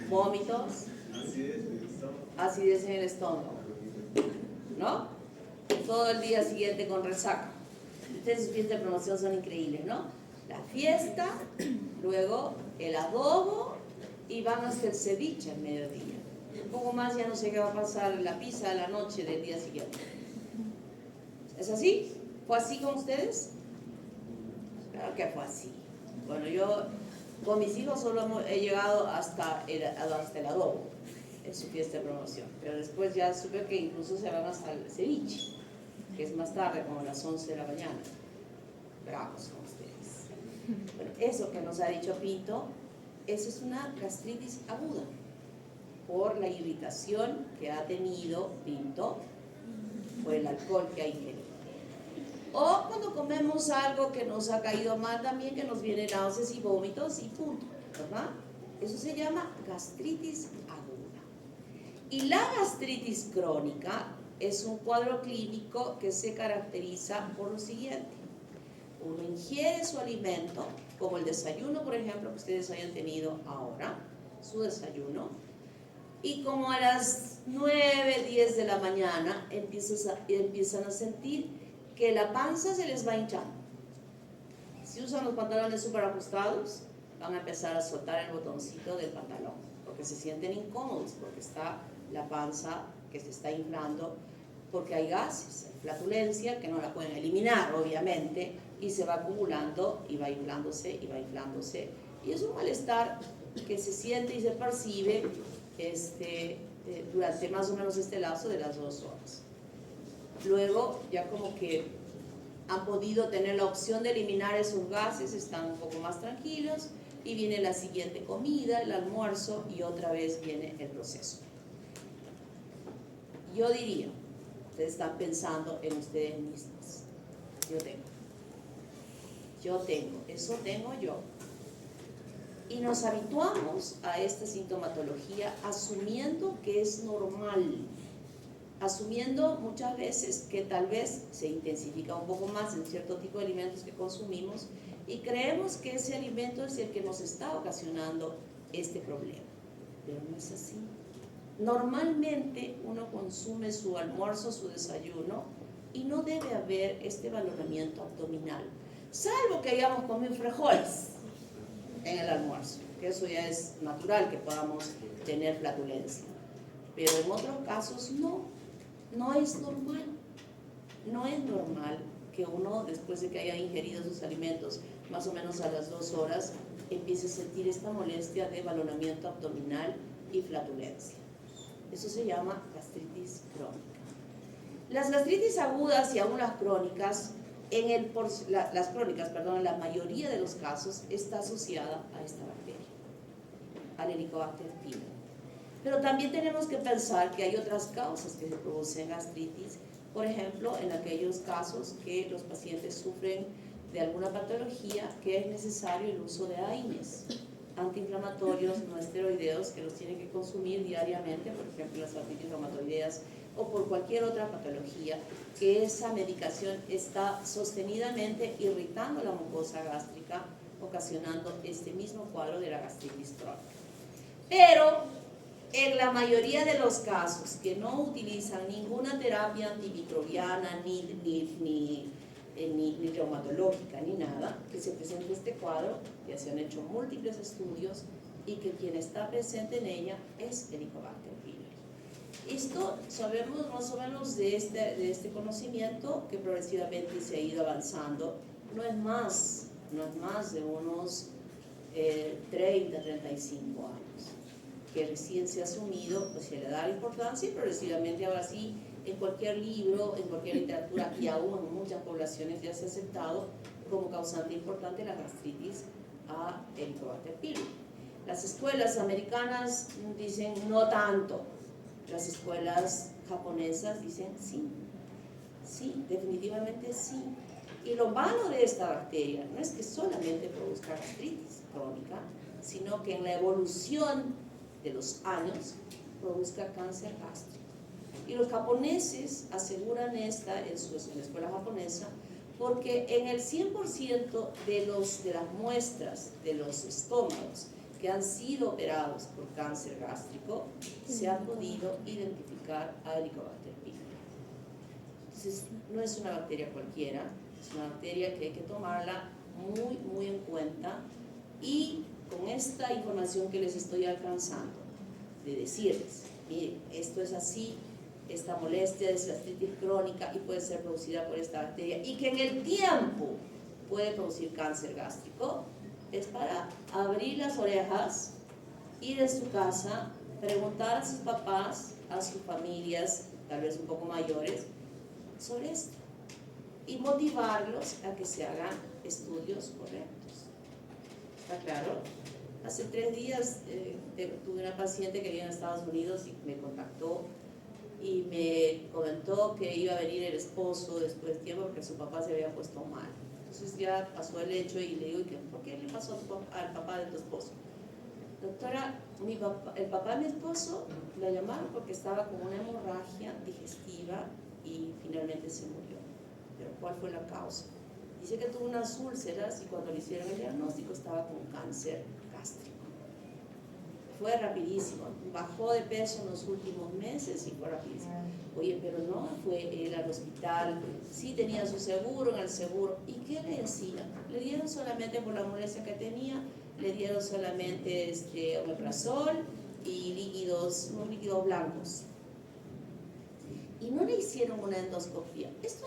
Vómitos. Acidez en el estómago. Acidez en el estómago. ¿No? Todo el día siguiente con resaca. Ustedes sus fiestas de promoción son increíbles, ¿no? La fiesta, luego el adobo y van hasta el ceviche al mediodía. Un poco más ya no sé qué va a pasar la pizza a la noche del día siguiente. ¿Es así? ¿Fue así con ustedes? Claro que fue así. Bueno, yo con mis hijos solo he llegado hasta el adobo en su fiesta de promoción, pero después ya supe que incluso se van hasta el ceviche, que es más tarde, como a las 11 de la mañana. Bravos con ustedes. Bueno, eso que nos ha dicho Pinto, eso es una gastritis aguda por la irritación que ha tenido Pinto por el alcohol que ha ingerido. O cuando comemos algo que nos ha caído mal también, que nos vienen náuseas y vómitos y punto, ¿verdad? Eso se llama gastritis aguda. Y la gastritis crónica es un cuadro clínico que se caracteriza por lo siguiente. Uno ingiere su alimento, como el desayuno, por ejemplo, que ustedes hayan tenido ahora, su desayuno, y como a las 9, 10 de la mañana empiezan a sentir que la panza se les va hinchando. Si usan los pantalones súper ajustados, van a empezar a soltar el botoncito del pantalón, porque se sienten incómodos, porque está la panza que se está inflando, porque hay gases, hay flatulencia que no la pueden eliminar, obviamente, y se va acumulando y va inflándose y va inflándose. Y es un malestar que se siente y se percibe durante más o menos este lapso de las 2 horas. Luego, ya como que han podido tener la opción de eliminar esos gases, están un poco más tranquilos y viene la siguiente comida, el almuerzo, y otra vez viene el proceso. Yo diría, ustedes están pensando en ustedes mismos. Eso tengo yo. Y nos habituamos a esta sintomatología asumiendo que es normal, asumiendo muchas veces que tal vez se intensifica un poco más en cierto tipo de alimentos que consumimos y creemos que ese alimento es el que nos está ocasionando este problema. Pero no es así. Normalmente uno consume su almuerzo, su desayuno y no debe haber este valoramiento abdominal, salvo que hayamos comido frijoles en el almuerzo, que eso ya es natural que podamos tener flatulencia. Pero en otros casos no es normal. No es normal que uno, después de que haya ingerido sus alimentos, más o menos a las 2 horas, empiece a sentir esta molestia de valoramiento abdominal y flatulencia. Eso se llama gastritis crónica. Las gastritis agudas y aún las crónicas, en la mayoría de los casos está asociada a esta bacteria, al Helicobacter pylori. Pero también tenemos que pensar que hay otras causas que se producen gastritis, por ejemplo, en aquellos casos que los pacientes sufren de alguna patología que es necesario el uso de AINES, antiinflamatorios no esteroideos, que los tienen que consumir diariamente, por ejemplo, las artritis reumatoideas o por cualquier otra patología, que esa medicación está sostenidamente irritando la mucosa gástrica, ocasionando este mismo cuadro de la gastritis crónica. Pero en la mayoría de los casos que no utilizan ninguna terapia antimicrobiana ni reumatológica ni nada, que se presenta este cuadro, ya se han hecho múltiples estudios y que quien está presente en ella es Helicobacter pylori. Esto sabemos más o menos de este conocimiento que progresivamente se ha ido avanzando. No es más de unos 30, 35 años que recién se ha asumido, pues se le da la importancia y progresivamente ahora sí, en cualquier libro, en cualquier literatura y aún en muchas poblaciones ya se ha aceptado como causante importante la gastritis a Helicobacter pylori. Las escuelas americanas dicen no tanto, las escuelas japonesas dicen sí, definitivamente sí. Y lo malo de esta bacteria no es que solamente produzca gastritis crónica, sino que en la evolución de los años produzca cáncer gástrico. Y los japoneses aseguran en la escuela japonesa, porque en el 100% de las muestras de los estómagos que han sido operados por cáncer gástrico, se ha podido identificar a Helicobacter pylori. Entonces, no es una bacteria cualquiera, es una bacteria que hay que tomarla muy, muy en cuenta, y con esta información que les estoy alcanzando, de decirles, miren, esto es así, esta molestia es gastritis crónica y puede ser producida por esta bacteria, y que en el tiempo puede producir cáncer gástrico, es para abrir las orejas, ir a su casa, preguntar a sus papás, a sus familias, tal vez un poco mayores, sobre esto, y motivarlos a que se hagan estudios correctos. ¿Está claro? Hace 3 días tuve una paciente que vivía en Estados Unidos y me contactó y me comentó que iba a venir el esposo después de tiempo porque su papá se había puesto mal. Entonces ya pasó el hecho y le digo, ¿por qué le pasó al papá de tu esposo? Doctora, el papá de mi esposo la llamaron porque estaba con una hemorragia digestiva y finalmente se murió. ¿Pero cuál fue la causa? Dice que tuvo unas úlceras y cuando le hicieron el diagnóstico estaba con cáncer gástrico. Fue rapidísimo, bajó de peso en los últimos meses y fue rapidísimo. Oye, pero no, fue él al hospital, sí tenía su seguro, en el seguro. ¿Y qué le decían? Le dieron solamente, por la molestia que tenía, le dieron solamente omeprazol y unos líquidos blancos. Y no le hicieron una endoscopia. Esto,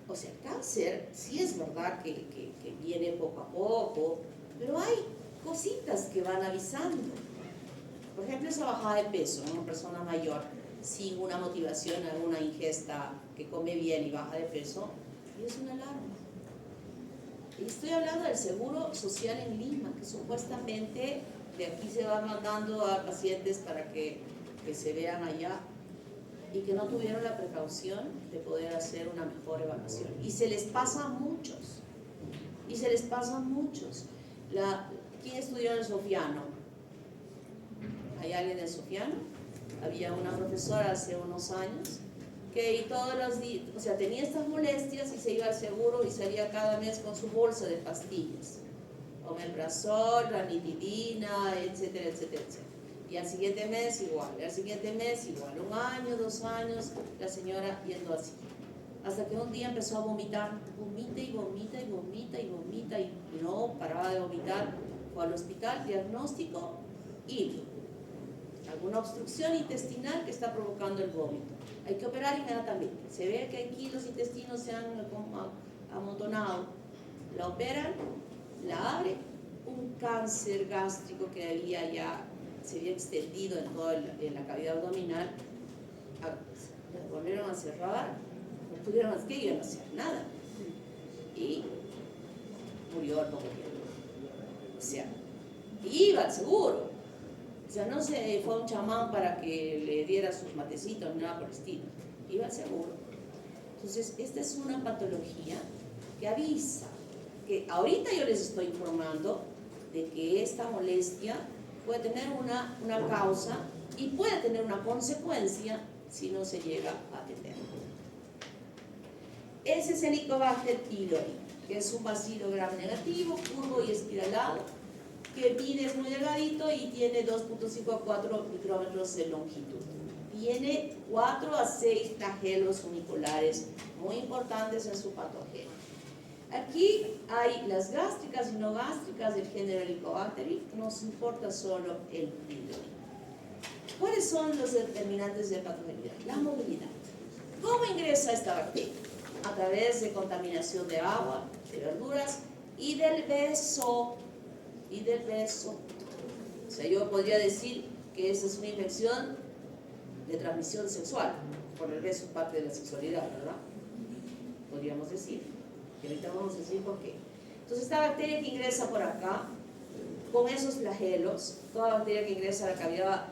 o sea, cáncer sí es verdad que viene poco a poco, pero hay cositas que van avisando. Por ejemplo, esa bajada de peso en una persona mayor sin una motivación, alguna ingesta que come bien y baja de peso, es una alarma. Y estoy hablando del seguro social en Lima, que supuestamente de aquí se va mandando a pacientes para que se vean allá y que no tuvieron la precaución de poder hacer una mejor evaluación. Y se les pasa a muchos. ¿Quién estudió en el Sofiano? ¿Hay alguien del Sofiano? Había una profesora hace unos años que todos los días, o sea, tenía estas molestias y se iba al seguro y salía cada mes con su bolsa de pastillas. Omeprazol, ranitidina, etcétera, etcétera, etcétera. Y al siguiente mes igual, 1 año, 2 años, la señora yendo así. Hasta que un día empezó a vomitar, y no paraba de vomitar. Fue al hospital, diagnóstico, y alguna obstrucción intestinal que está provocando el vómito. Hay que operar inmediatamente. Se ve que aquí los intestinos se han amontonado. La operan, la abren, un cáncer gástrico que se había extendido en la cavidad abdominal. La volvieron a cerrar, no tuvieron más que ir a hacer nada. Y murió al poco tiempo. O sea, iba al seguro. O sea, no se fue a un chamán para que le diera sus matecitos ni nada por el estilo. Iba al seguro. Entonces, esta es una patología que avisa, que ahorita yo les estoy informando de que esta molestia puede tener una causa y puede tener una consecuencia si no se llega a atender. Ese es Helicobacter pylori, que es un bacilo gram negativo, curvo y espiralado, que mide, es muy delgadito y tiene 2.5 a 4 micrómetros de longitud. Tiene 4 a 6 flagelos uniculares muy importantes en su patógeno. Aquí hay las gástricas y no gástricas del género Helicobacter, nos importa solo el pylori. ¿Cuáles son los determinantes de patogenicidad? La movilidad. ¿Cómo ingresa esta bacteria? A través de contaminación de agua, de verduras y del beso. O sea, yo podría decir que esa es una infección de transmisión sexual, por el beso es parte de la sexualidad, ¿verdad? Podríamos decir, y ahorita vamos a decir por qué. Entonces, esta bacteria que ingresa por acá, con esos flagelos, toda bacteria que ingresa a la cavidad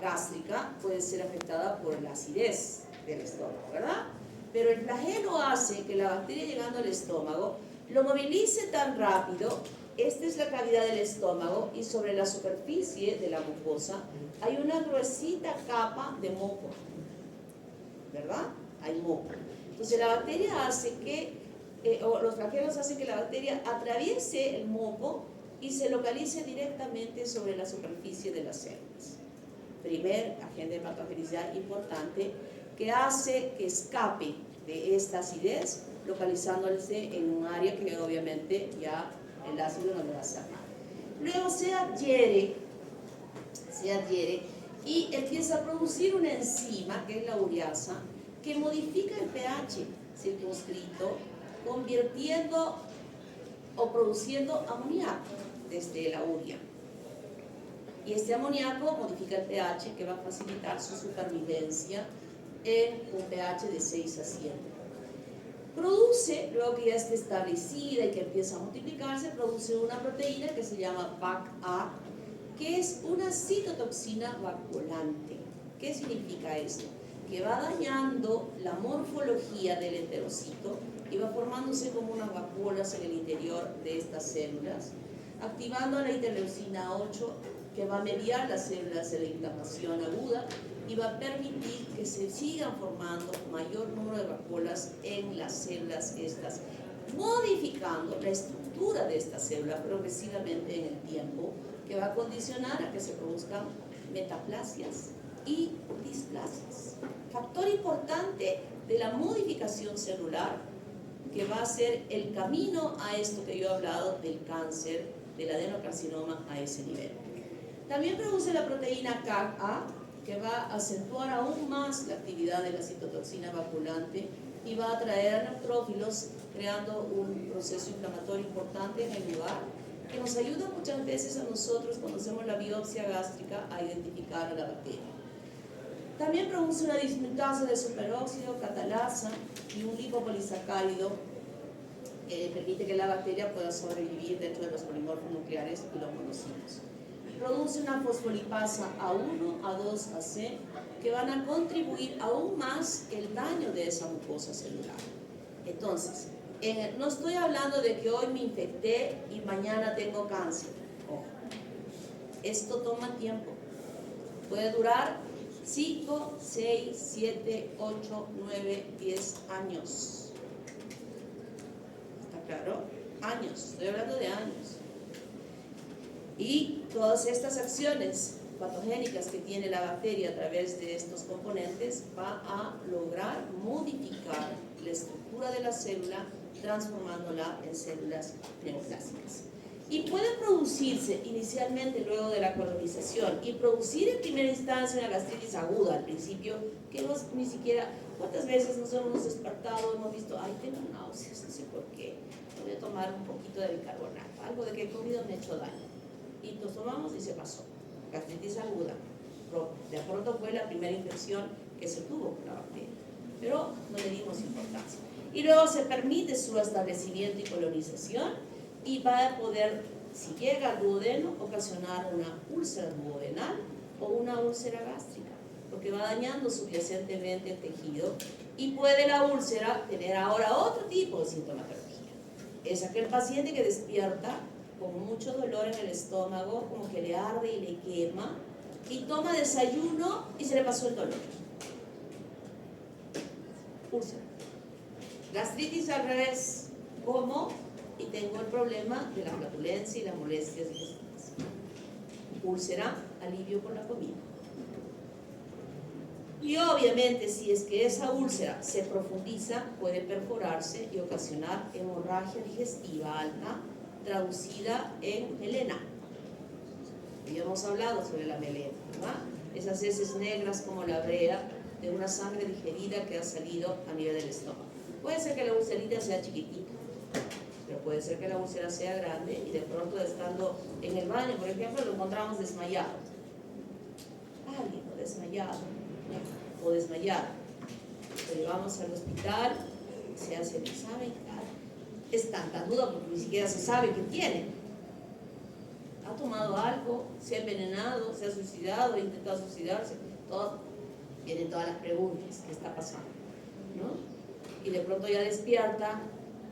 gástrica puede ser afectada por la acidez del estómago, ¿verdad? Pero el flagelo hace que la bacteria llegando al estómago lo movilice tan rápido. Esta es la cavidad del estómago y sobre la superficie de la mucosa hay una gruesita capa de moco, ¿verdad? Hay moco. Entonces la bacteria hace que, o los flagelos hacen que la bacteria atraviese el moco y se localice directamente sobre la superficie de las células. Primer agente de patogenicidad importante que hace que escape de esta acidez, localizándose en un área que obviamente ya el ácido no le va a hacer nada. Luego se adhiere y empieza a producir una enzima, que es la ureasa, que modifica el pH circunscrito, convirtiendo o produciendo amoníaco desde la urea. Y este amoníaco modifica el pH, que va a facilitar su supervivencia en un pH de 6 a 7. Produce, luego que ya esté establecida y que empieza a multiplicarse, produce una proteína que se llama BAC-A, que es una citotoxina vacuolante. ¿Qué significa esto? Que va dañando la morfología del enterocito y va formándose como unas vacuolas en el interior de estas células, activando la interleucina 8, que va a mediar las células de la inflamación aguda y va a permitir que se sigan formando mayor número de vacuolas en las células estas, modificando la estructura de esta célula progresivamente en el tiempo, que va a condicionar a que se produzcan metaplasias y displasias. Factor importante de la modificación celular, que va a ser el camino a esto que yo he hablado del cáncer, del adenocarcinoma a ese nivel. También produce la proteína CAG-A, que va a acentuar aún más la actividad de la citotoxina vaculante y va a atraer a neutrófilos, creando un proceso inflamatorio importante en el lugar, que nos ayuda muchas veces a nosotros, cuando hacemos la biopsia gástrica, a identificar a la bacteria. También produce una dismutasa de superóxido, catalasa y un lipopolisacárido que permite que la bacteria pueda sobrevivir dentro de los polimorfos nucleares y los monocitos. Produce una fosfolipasa A1, A2, AC, que van a contribuir aún más el daño de esa mucosa celular. Entonces, no estoy hablando de que hoy me infecté y mañana tengo cáncer. Ojo, esto toma tiempo. Puede durar 5, 6, 7, 8, 9, 10 años. ¿Está claro? Años, estoy hablando de años. Y todas estas acciones patogénicas que tiene la bacteria a través de estos componentes va a lograr modificar la estructura de la célula, transformándola en células neoplásicas. Y puede producirse inicialmente luego de la colonización y producir en primera instancia una gastritis aguda al principio, que ni siquiera, ¿cuántas veces nos hemos despertado, hemos visto, ay, tengo náuseas, no sé por qué, voy a tomar un poquito de bicarbonato, algo de que he comido me ha hecho daño? Y nos tomamos y se pasó, gastritis aguda. De pronto fue la primera infección que se tuvo con la bacteria, pero no le dimos importancia. Y luego se permite su establecimiento y colonización y va a poder, si llega al duodeno, ocasionar una úlcera duodenal o una úlcera gástrica, porque va dañando subyacentemente el tejido y puede la úlcera tener ahora otro tipo de sintomatología. Es aquel paciente que despierta con mucho dolor en el estómago, como que le arde y le quema, y toma desayuno y se le pasó el dolor. úlcera. Gastritis al revés, como y tengo el problema de la flatulencia y las molestias digestivas. Úlcera, alivio con la comida. Y obviamente si es que esa úlcera se profundiza, puede perforarse y ocasionar hemorragia digestiva alta, traducida en melena. Habíamos hablado sobre la melena, ¿verdad? Esas heces negras como la brea de una sangre digerida que ha salido a nivel del estómago. Puede ser que la ulcerita sea chiquitita, pero puede ser que la úlcera sea grande y de pronto estando en el baño, por ejemplo, lo encontramos desmayado. Alguien desmayado o desmayada. Lo llevamos al hospital, se hace el examen, es tanta duda porque ni siquiera se sabe qué tiene. ¿Ha tomado algo? ¿Se ha envenenado? ¿Se ha suicidado? ¿Ha intentado suicidarse? Todo. Vienen todas las preguntas. ¿Qué está pasando? ¿No? Y de pronto ya despierta.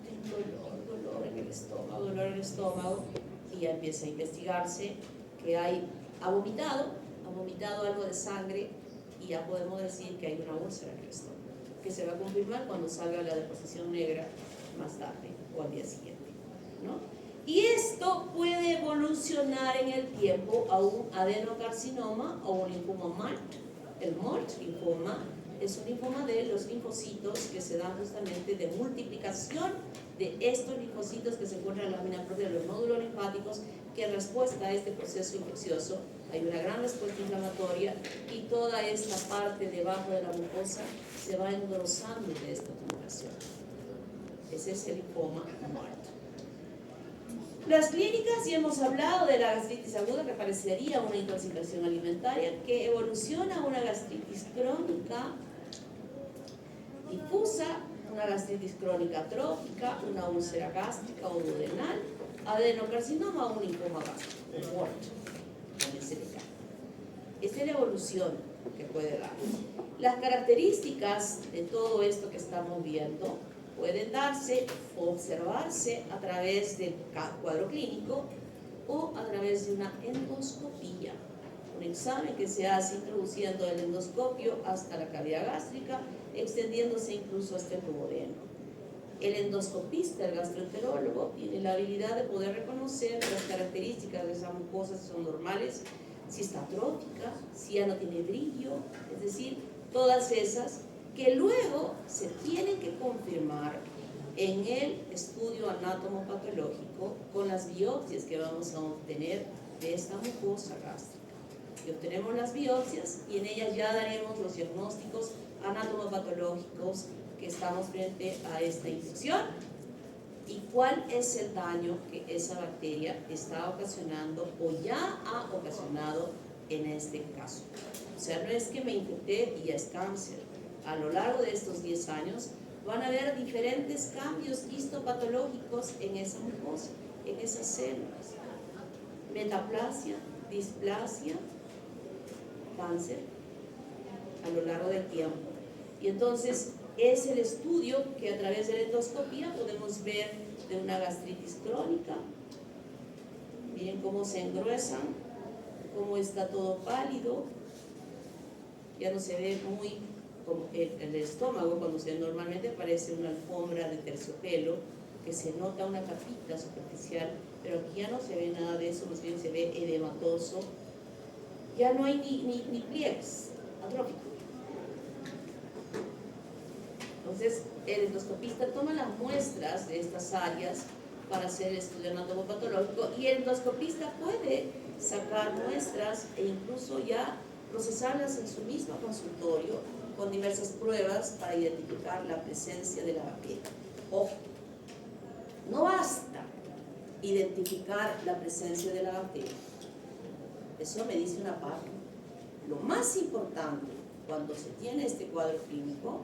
Tengo dolor en el estómago. Y ya empieza a investigarse que ha vomitado algo de sangre y ya podemos decir que hay una úlcera en el estómago, que se va a confirmar cuando salga la deposición negra más tarde o al día siguiente, ¿no? Y esto puede evolucionar en el tiempo a un adenocarcinoma o un linfoma MALT. El MALT linfoma es un linfoma de los linfocitos que se dan justamente de multiplicación de estos linfocitos que se encuentran en la lámina propia de los nódulos linfáticos, que en respuesta a este proceso infeccioso hay una gran respuesta inflamatoria y toda esta parte debajo de la mucosa se va engrosando de esta tumoración. Ese es el linfoma MALT. Las clínicas, ya hemos hablado de la gastritis aguda, que parecería una intoxicación alimentaria, que evoluciona a una gastritis crónica difusa, una gastritis crónica atrófica, una úlcera gástrica o duodenal, adenocarcinoma o un linfoma gástrico, o MORT, también se le llama. Esta es la evolución que puede dar. Las características de todo esto que estamos viendo pueden darse o observarse a través del cuadro clínico o a través de una endoscopía, un examen que se hace introduciendo el endoscopio hasta la cavidad gástrica, extendiéndose incluso hasta el duodeno. El endoscopista, el gastroenterólogo, tiene la habilidad de poder reconocer las características de esa mucosa, si son normales, si está atrófica, si ya no tiene brillo, es decir, todas esas que luego se tienen que confirmar en el estudio anatomopatológico con las biopsias que vamos a obtener de esta mucosa gástrica. Y obtenemos las biopsias y en ellas ya daremos los diagnósticos anatomopatológicos que estamos frente a esta infección y cuál es el daño que esa bacteria está ocasionando o ya ha ocasionado en este caso. O sea, no es que me infecté y ya es cáncer. A lo largo de estos 10 años van a haber diferentes cambios histopatológicos en esa mucosa, en esas células. Metaplasia, displasia, cáncer a lo largo del tiempo. Y entonces es el estudio que a través de la endoscopía podemos ver de una gastritis crónica. Miren cómo se engruesan, cómo está todo pálido, ya no se ve muy como el estómago, cuando normalmente parece una alfombra de terciopelo, que se nota una capita superficial, pero aquí ya no se ve nada de eso, más bien se ve edematoso, ya no hay ni pliegues atróficos. Entonces, el endoscopista toma las muestras de estas áreas para hacer el estudio anatomopatológico y el endoscopista puede sacar muestras e incluso ya procesarlas en su mismo consultorio con diversas pruebas para identificar la presencia de la bacteria. Ojo, no basta identificar la presencia de la bacteria. Eso me dice una parte. Lo más importante cuando se tiene este cuadro clínico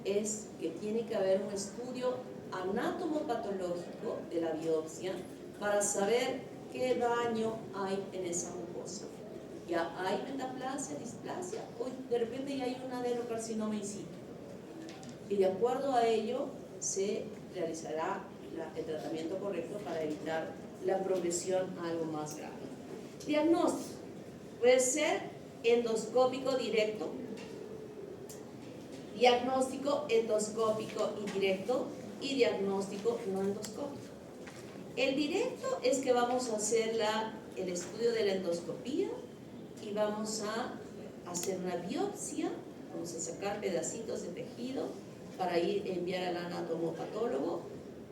es que tiene que haber un estudio anatomopatológico de la biopsia para saber qué daño hay en esa mucosa. Ya hay metaplasia, displasia, o de repente ya hay un adenocarcinoma in situ. Y de acuerdo a ello se realizará el tratamiento correcto para evitar la progresión a algo más grave. Diagnóstico puede ser endoscópico directo, diagnóstico endoscópico indirecto y diagnóstico no endoscópico. El directo es que vamos a hacer el estudio de la endoscopía y vamos a hacer una biopsia, vamos a sacar pedacitos de tejido para enviar al anatomopatólogo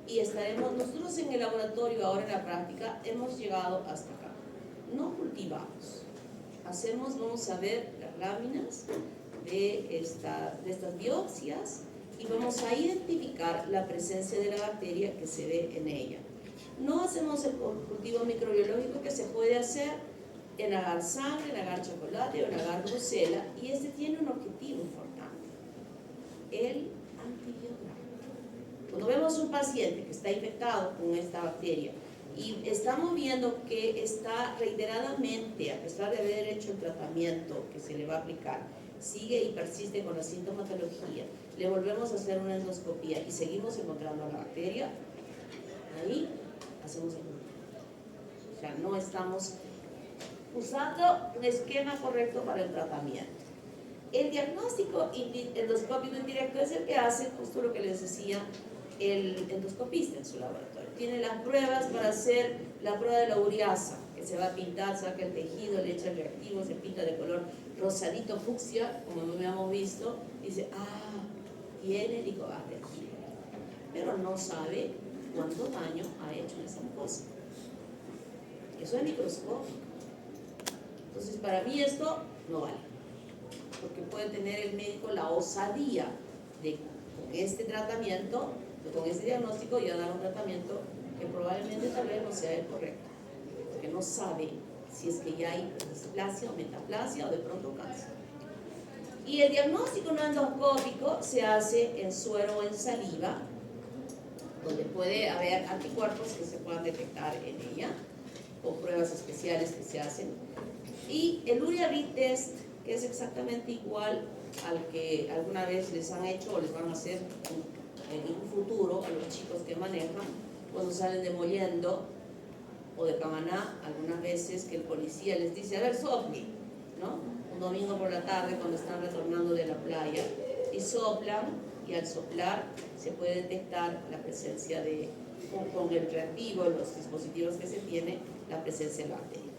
y estaremos nosotros en el laboratorio. Ahora en la práctica hemos llegado hasta acá. No cultivamos, vamos a ver las láminas de estas biopsias y vamos a identificar la presencia de la bacteria que se ve en ella. No hacemos el cultivo microbiológico que se puede hacer en agar sangre, en agar chocolate o en agar brucela, y este tiene un objetivo importante: el antibiograma. Cuando vemos un paciente que está infectado con esta bacteria y estamos viendo que está reiteradamente, a pesar de haber hecho el tratamiento que se le va a aplicar, sigue y persiste con la sintomatología, le volvemos a hacer una endoscopía y seguimos encontrando la bacteria, ahí hacemos el cultivo. O sea, no estamos usando un esquema correcto para el tratamiento. El diagnóstico endoscópico indirecto es el que hace justo lo que les decía el endoscopista en su laboratorio. Tiene las pruebas para hacer la prueba de la ureasa, que se va a pintar, saca el tejido, le echa el reactivo, se pinta de color rosadito fucsia, como no habíamos visto, dice, tiene Helicobacter pylori, pero no sabe cuánto daño ha hecho en esa mucosa. Eso es microscópico. Entonces, para mí esto no vale, porque puede tener el médico la osadía de, con este tratamiento, con este diagnóstico, ya dar un tratamiento que probablemente tal vez no sea el correcto, porque no sabe si es que ya hay displasia o metaplasia o de pronto cáncer. Y el diagnóstico no endoscópico se hace en suero o en saliva, donde puede haber anticuerpos que se puedan detectar en ella, o pruebas especiales que se hacen. Y el urea-read test, que es exactamente igual al que alguna vez les han hecho o les van a hacer en un futuro a los chicos que manejan cuando salen de Mollendo o de Camaná, algunas veces que el policía les dice, a ver, sople, ¿no? Un domingo por la tarde cuando están retornando de la playa, y soplan, y al soplar se puede detectar la presencia de, con el reactivo, los dispositivos que se tiene, la presencia de la bacteria.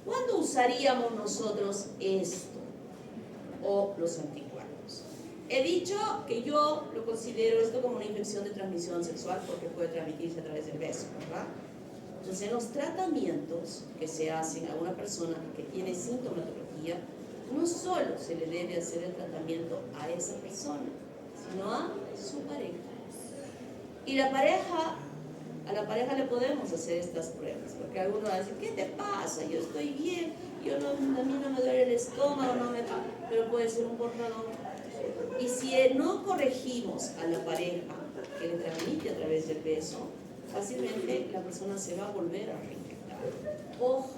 ¿Cuándo usaríamos nosotros esto o los anticuerpos? He dicho que yo lo considero esto como una infección de transmisión sexual porque puede transmitirse a través del beso, ¿verdad? Entonces, en los tratamientos que se hacen a una persona que tiene sintomatología, no solo se le debe hacer el tratamiento a esa persona, sino a su pareja. Y a la pareja le podemos hacer estas pruebas, porque algunos dicen, ¿qué te pasa? Yo estoy bien, a mí no me duele el estómago, pero puede ser un portador. Y si no corregimos a la pareja que le transmite a través del beso, fácilmente la persona se va a volver a reinfectar. Ojo,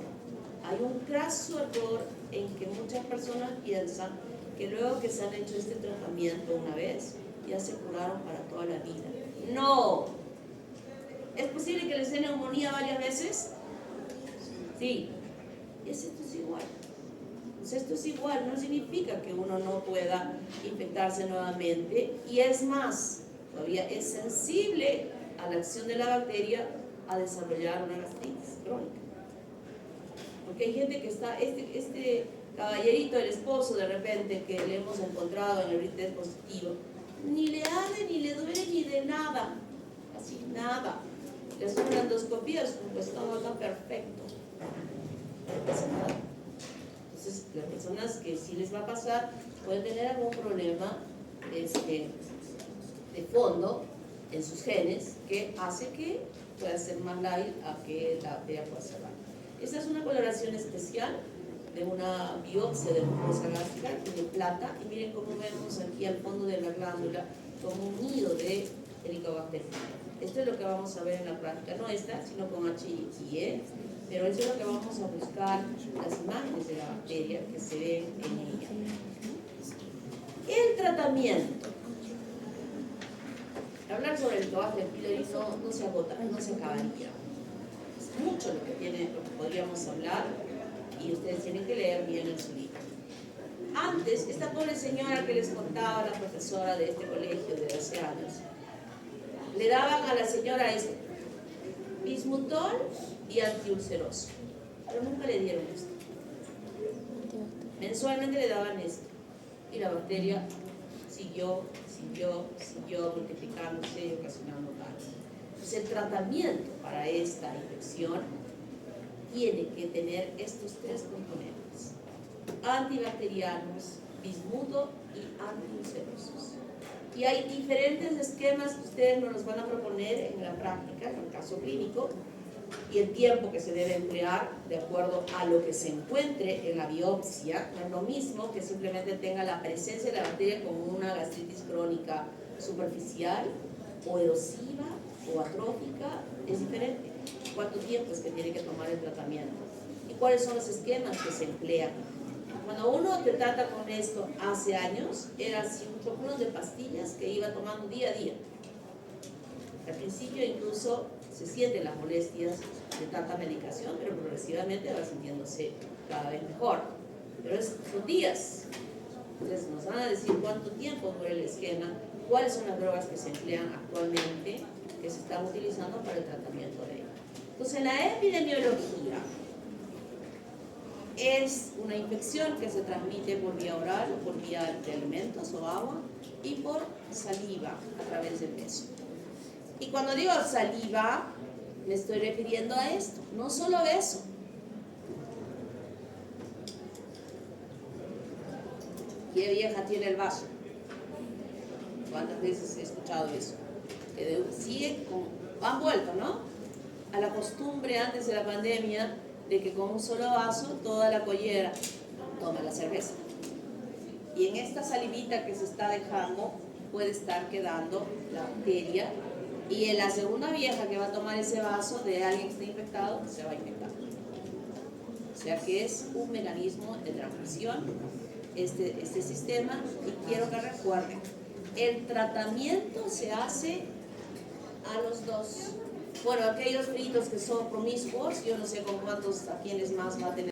hay un craso error en que muchas personas piensan que luego que se han hecho este tratamiento una vez, ya se curaron para toda la vida. No. ¿Es posible que les dé neumonía varias veces? Sí. Esto es igual. Pues esto es igual, no significa que uno no pueda infectarse nuevamente, y es más, todavía es sensible a la acción de la bacteria a desarrollar una gastritis crónica. Porque hay gente que está, este caballerito, el esposo, de repente, que le hemos encontrado en el test positivo, ni le arde, ni le duele, ni de nada, así nada. Le hacen una endoscopía, su estómago está perfecto, no pasa nada. Entonces, las personas que sí les va a pasar pueden tener algún problema de fondo en sus genes que hace que pueda ser más lábil a que la bacteria pueda ser daño. Esta es una coloración especial de una biopsia de mucosa gástrica de plata, y miren cómo vemos aquí al fondo de la glándula como un nido de Helicobacter pylori. Esto es lo que vamos a ver en la práctica, no esta, sino con HI, pero eso es lo que vamos a buscar, las imágenes de la bacteria que se ven en ella. El tratamiento. Hablar sobre el Helicobacter pylori no se agota, no se acabaría. Es mucho lo que podríamos hablar, y ustedes tienen que leer bien en su libro. Antes, esta pobre señora que les contaba la profesora de este colegio de hace años, le daban a la señora esto, bismutol y antiulceroso, pero nunca le dieron esto. Mensualmente le daban esto y la bacteria siguió multiplicándose y ocasionando daño. Entonces el tratamiento para esta infección tiene que tener estos tres componentes: antibacterianos, bismuto y antiulcerosos. Y hay diferentes esquemas que ustedes nos los van a proponer en la práctica, en el caso clínico, y el tiempo que se debe emplear de acuerdo a lo que se encuentre en la biopsia. No es lo mismo que simplemente tenga la presencia de la bacteria como una gastritis crónica superficial o erosiva o atrófica, es diferente. ¿Cuánto tiempo es que tiene que tomar el tratamiento? ¿Y cuáles son los esquemas que se emplean? Cuando uno te trata con esto hace años, era así un choclo de pastillas que iba tomando día a día. Al principio incluso se sienten las molestias de tanta medicación, pero progresivamente va sintiéndose cada vez mejor. Pero son días. Entonces nos van a decir cuánto tiempo dura el esquema, cuáles son las drogas que se emplean actualmente, que se están utilizando para el tratamiento de ello. Entonces en la epidemiología es una infección que se transmite por vía oral o por vía de alimentos o agua y por saliva a través del beso. Y cuando digo saliva, me estoy refiriendo a esto, no solo beso. ¿Qué vieja tiene el vaso? ¿Cuántas veces he escuchado eso? Que sigue van vuelto, ¿no? A la costumbre antes de la pandemia de que con un solo vaso toda la collera toma la cerveza. Y en esta salivita que se está dejando puede estar quedando la bacteria, y en la segunda vieja que va a tomar ese vaso de alguien que esté infectado, se va a infectar. O sea que es un mecanismo de transmisión este sistema, y quiero que recuerden, el tratamiento se hace a los dos. Bueno, aquellos fritos que son promiscuos, yo no sé con cuántos, a quienes más va a tener